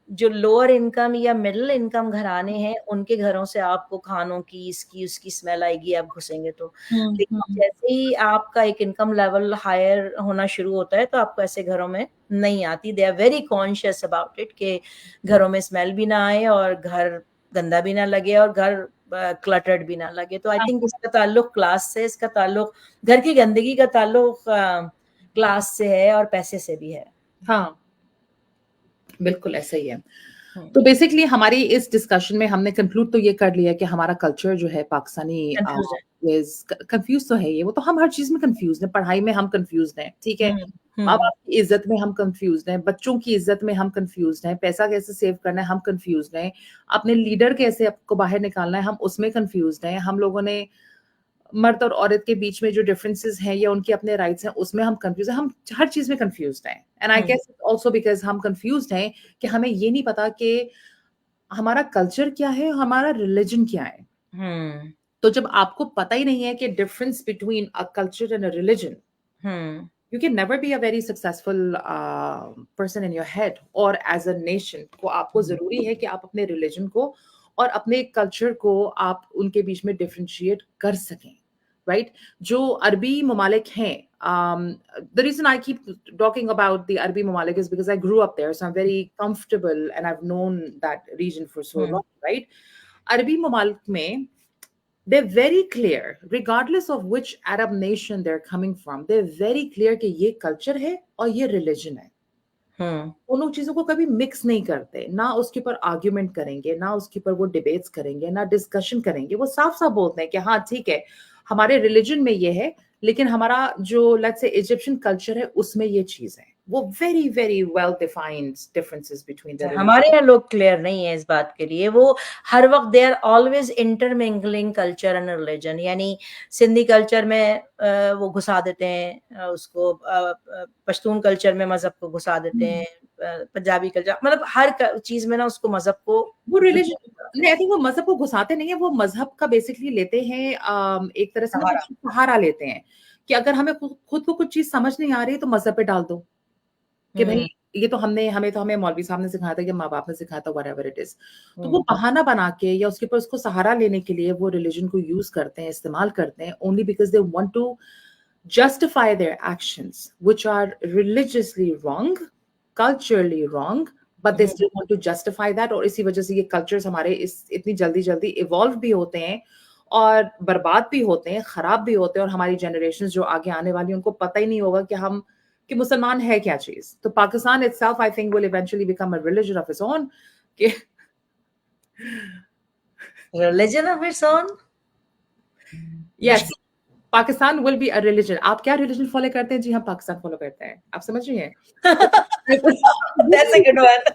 जो लोअर इनकम या मिडिल इनकम घराने हैं उनके घरों से आपको खानों की इसकी उसकी स्मेल आएगी आप घुसेंगे तो। लेकिन जैसे ही आपका एक इनकम लेवल हायर होना शुरू होता है तो आपको ऐसे घरों में नहीं आती। They are very conscious about it कि घरों में स्मेल भी ना आए और घर गंदा भी ना लगे और घर क्लटर्ड भी ना लगे। तो आई थिंक इसका ताल्लुक क्लास से, इसका ताल्लुक घर की गंदगी का ताल्लुक क्लास से है और पैसे से भी है। हाँ, बिल्कुल ऐसा ही है। तो बेसिकली हमारी इस डिस्कशन में हमने कंक्लूड तो ये कर लिया कि हमारा कल्चर जो है पाकिस्तानी कंफ्यूज तो है ये, वो तो हम हर चीज में कंफ्यूज हैं, पढ़ाई में हम कंफ्यूज हैं, ठीक है, माँ बाप की इज्जत में हम कंफ्यूज हैं, बच्चों की इज्जत में हम कंफ्यूज हैं, पैसा कैसे सेव करना है हम कंफ्यूज हैं, अपने लीडर कैसे आपको बाहर निकालना है हम उसमें कंफ्यूज हैं, हम लोगों ने मर्द और औरत के बीच में जो डिफरेंसेस हैं या उनके अपने राइट्स हैं उसमें हम कंफ्यूज हैं, हम हर चीज में कंफ्यूज हैं। And I guess also because हम कंफ्यूज हैं कि हमें ये नहीं पता कि हमारा कल्चर क्या है, हमारा रिलीजन क्या है। तो जब आपको पता ही नहीं है कि difference between a culture and a religion, you can never be a very successful person in your head or as a nation। को आपको जरूरी है कि आप अपने रिलीजन को और अपने कल्चर को आप उनके बीच में डिफरेंशिएट कर सकें, राइट? जो अरबी ममालिक हैं, the reason I keep talking about the Arabi Mamalik is because I grew up there, so I'm very comfortable and I've known that region for so long, right? Arabi Mamalik mein, they're very clear, regardless of which Arab nation they're coming from, they're very clear कि ये culture है और ये religion है। दोनों चीजों को कभी मिक्स नहीं करते, ना उसके ऊपर आर्ग्यूमेंट करेंगे, ना उसके ऊपर वो डिबेट्स करेंगे, ना डिस्कशन करेंगे, वो साफ साफ बोलते हैं कि हाँ ठीक है हमारे रिलीजन में ये है, लेकिन हमारा जो लेट्स से इजिप्शियन कल्चर है उसमें ये चीज है। वो very very well defined differences between the, हमारे यहाँ लोग क्लियर नहीं है इस बात के लिए, वो हर वक्त they are always intermingling culture and religion. यानी सिंधी कल्चर में वो घुसा देते हैं उसको, पश्तून कल्चर में मजहब को घुसा देते हैं, पंजाबी कल्चर, मतलब हर चीज में ना उसको मजहब को, वो रिलीजन नहीं, आई थिंक वो मजहब को घुसाते नहीं है, वो मजहब का बेसिकली लेते हैं एक तरह से ना सहारा लेते हैं कि अगर हमें खुद को कुछ चीज समझ नहीं आ रही तो मजहब पे डाल दो कि भाई ये तो हमें मौलवी साहब ने सिखाया था, कि माँ बाप ने सिखाया था, व्हाटएवर इट इज। तो वो बहाना बना के या उसके ऊपर उसको सहारा लेने के लिए वो रिलीजन को यूज करते हैं, इस्तेमाल करते हैं, only because they want to justify their actions which are religiously wrong, culturally wrong, but they still want to justify that. और इसी वजह से ये कल्चर्स हमारे इतनी जल्दी जल्दी इवॉल्व भी होते हैं और बर्बाद भी होते हैं, खराब भी होते हैं, और हमारी जनरेशंस जो आगे आने वाली उनको पता ही नहीं होगा कि मुसलमान है क्या चीज। तो Pakistan itself I think will eventually become a religion of its own। religion of its own? Yes, Pakistan will be a religion। आप क्या religion फॉलो करते हैं? जी हम पाकिस्तान फॉलो करते हैं, आप समझ रही हैं? That's a good one।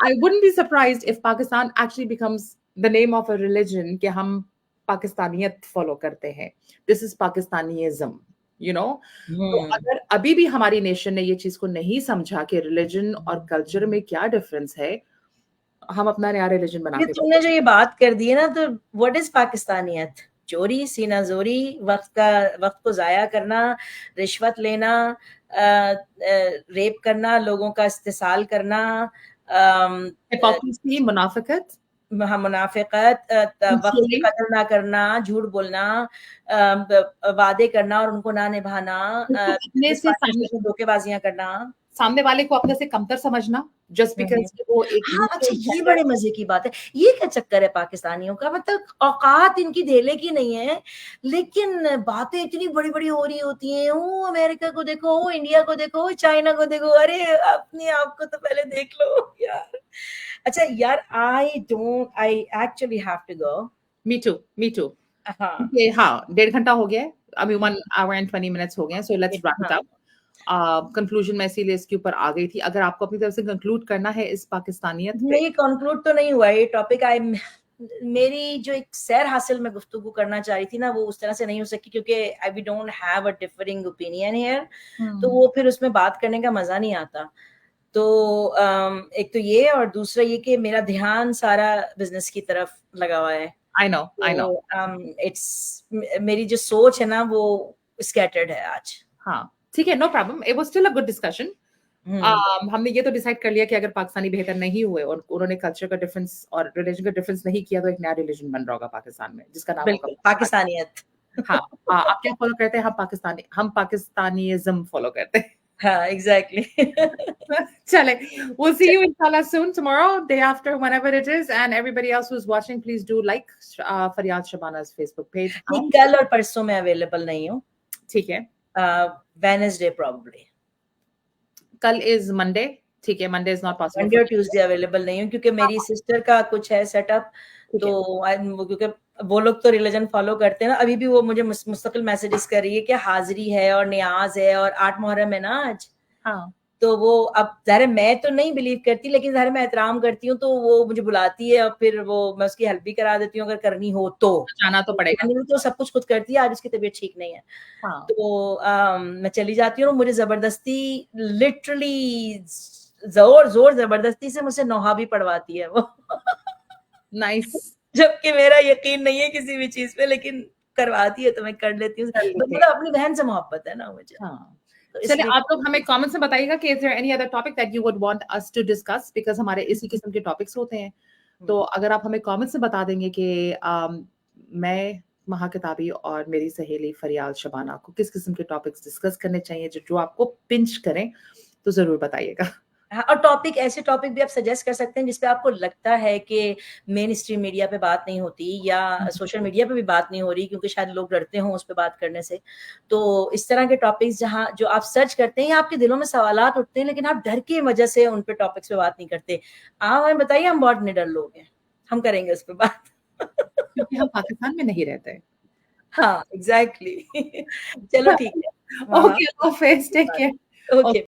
I wouldn't be surprised if Pakistan actually becomes the name of a religion कि हम पाकिस्तानियत फॉलो करते हैं। This is Pakistanism, you know। तो अगर अभी भी हमारी नेशन ने ये चीज को नहीं समझा कि रिलीजन और कल्चर में क्या डिफरेंस है, हम अपना नया रिलीजन बना के, तुमने जो ये बात कर दी है ना, तो व्हाट इज पाकिस्तानियत? चोरी, सीना जोरी, वक्त को जाया करना, रिश्वत लेना, रेप करना, लोगों का इस्तेसाल करना, हिपोक्रेसी, मुनाफिकत, मुनाफिकत, वक्त की कदर ना करना, झूठ बोलना, वादे करना और उनको ना निभाना, अपने से धोखेबाजियां करना, सामने वाले को अपने से कमतर समझना, जस्ट बिकॉज वो एक, हाँ, अच्छा ये बड़े मजे की बात है। ये क्या चक्कर है पाकिस्तानियों का? मतलब औकात इनकी धेले की नहीं है, लेकिन बातें इतनी बड़ी बड़ी हो रही होती हैं। ओ अमेरिका को देखो, ओ इंडिया को देखो, चाइना को देखो, अरे अपने आप को तो पहले देख लो यार। अच्छा यार, I actually have to go. Me too. हाँ, 1.5 घंटा हो गया है अभी, 1 hour and 20 minutes हो गए हैं, so let's wrap it up. Conclusion में इसीलिए इसके ऊपर आ गई थी। अगर आपको अपनी तरफ से कंक्लूड करना है इस पाकिस्तानियत पे? नहीं, कंक्लूड तो नहीं हुआ ये टॉपिक। मेरी जो एक सैर हासिल में गुफ्तगू करना चाह रही थी ना, वो उस तरह से नहीं हो सकी क्योंकि we don't have a differing opinion here, तो वो फिर उसमें बात करने का मजा नहीं आता। तो एक तो ये, और दूसरा ये कि मेरा ध्यान सारा बिजनेस की तरफ लगा हुआ है। I know। इट्स मेरी जो सोच है ना वो स्कैटर्ड है आज। हाँ ठीक है, no problem, it was still a good discussion. हमने ये तो डिसाइड कर लिया कि अगर पाकिस्तानी बेहतर नहीं हुए और उन्होंने कल्चर का डिफरेंस और रिलीजन का डिफरेंस नहीं किया तो एक नया रिलीजन बन रहा होगा पाकिस्तान में जिसका नाम होगा पाकिस्तानियत। हाँ, आप क्या फॉलो करते हैं? हम पाकिस्तानिज्म फॉलो करते हैं। हाँ, exactly. Chale, we'll see you inshallah soon, tomorrow, day after, whenever it is, and everybody else who's watching, please do like Faryad Shabana's Facebook page. नहीं, कल और परसों मैं अवेलेबल नहीं हूँ। ठीक है। Wednesday probably. कल is Monday, ठीक है, Monday is not possible. Monday और Tuesday अवेलेबल नहीं हूँ क्योंकि मेरी सिस्टर का कुछ है सेटअप, तो क्योंकि वो लोग तो रिलीजन फॉलो करते हैं ना, अभी भी वो मुझे मुस्तकिल मैसेजेस कर रही है कि हाजिरी है और नियाज है और 8 मुहर्रम है ना आज। हाँ, तो वो अब ज़ाहिर मैं तो नहीं बिलीव करती, लेकिन ज़ाहिर मैं एहतराम करती हूँ, तो वो मुझे बुलाती है और फिर वो मैं उसकी हेल्प भी करा देती हूँ अगर करनी हो तो। जाना तो पड़ेगा। तो सब कुछ खुद करती है, आज उसकी तबीयत ठीक नहीं है। हाँ। तो मैं चली जाती हूँ, मुझे जबरदस्ती लिटरली जोर जबरदस्ती से मुझसे नौहा भी पढ़वाती है वो। नाइस। जबकि मेरा यकीन नहीं है किसी भी चीज पे, लेकिन करवाती है तो मैं कर लेती हूँ। मतलब अपनी बहन से मोहब्बत है ना मुझे। हाँ। तो चलिए, आप लोग हमें कमेंट्स में बताइएगा कि is there any other topic that you would want us to discuss, because हमारे इसी किस्म के टॉपिक्स होते हैं। तो अगर आप हमें कमेंट्स में बता देंगे कि मैं महाकिताबी और मेरी सहेली फरियाद शबाना को किस किस्म के टॉपिक्स डिस्कस करने चाहिए जो आपको पिंच करें, तो जरूर बताइएगा। हाँ, और टॉपिक ऐसे टॉपिक भी आप सजेस्ट कर सकते हैं जिसपे आपको लगता है कि मेन स्ट्रीम मीडिया पे बात नहीं होती या सोशल मीडिया पे भी बात नहीं हो रही, क्योंकि शायद लोग डरते हों उस पे बात करने से। तो इस तरह के टॉपिक्स जहाँ जो आप सर्च करते हैं या आपके दिलों में सवालात उठते हैं लेकिन आप डर की वजह से उन पे टॉपिक्स पे बात नहीं करते, आप हमें बताइए, हम बहुत निडर लोग हैं, हम करेंगे उस पर बात। क्योंकि हम पाकिस्तान में नहीं रहते। हाँ, एग्जैक्टली। चलो ठीक है। Okay, take care. ओके।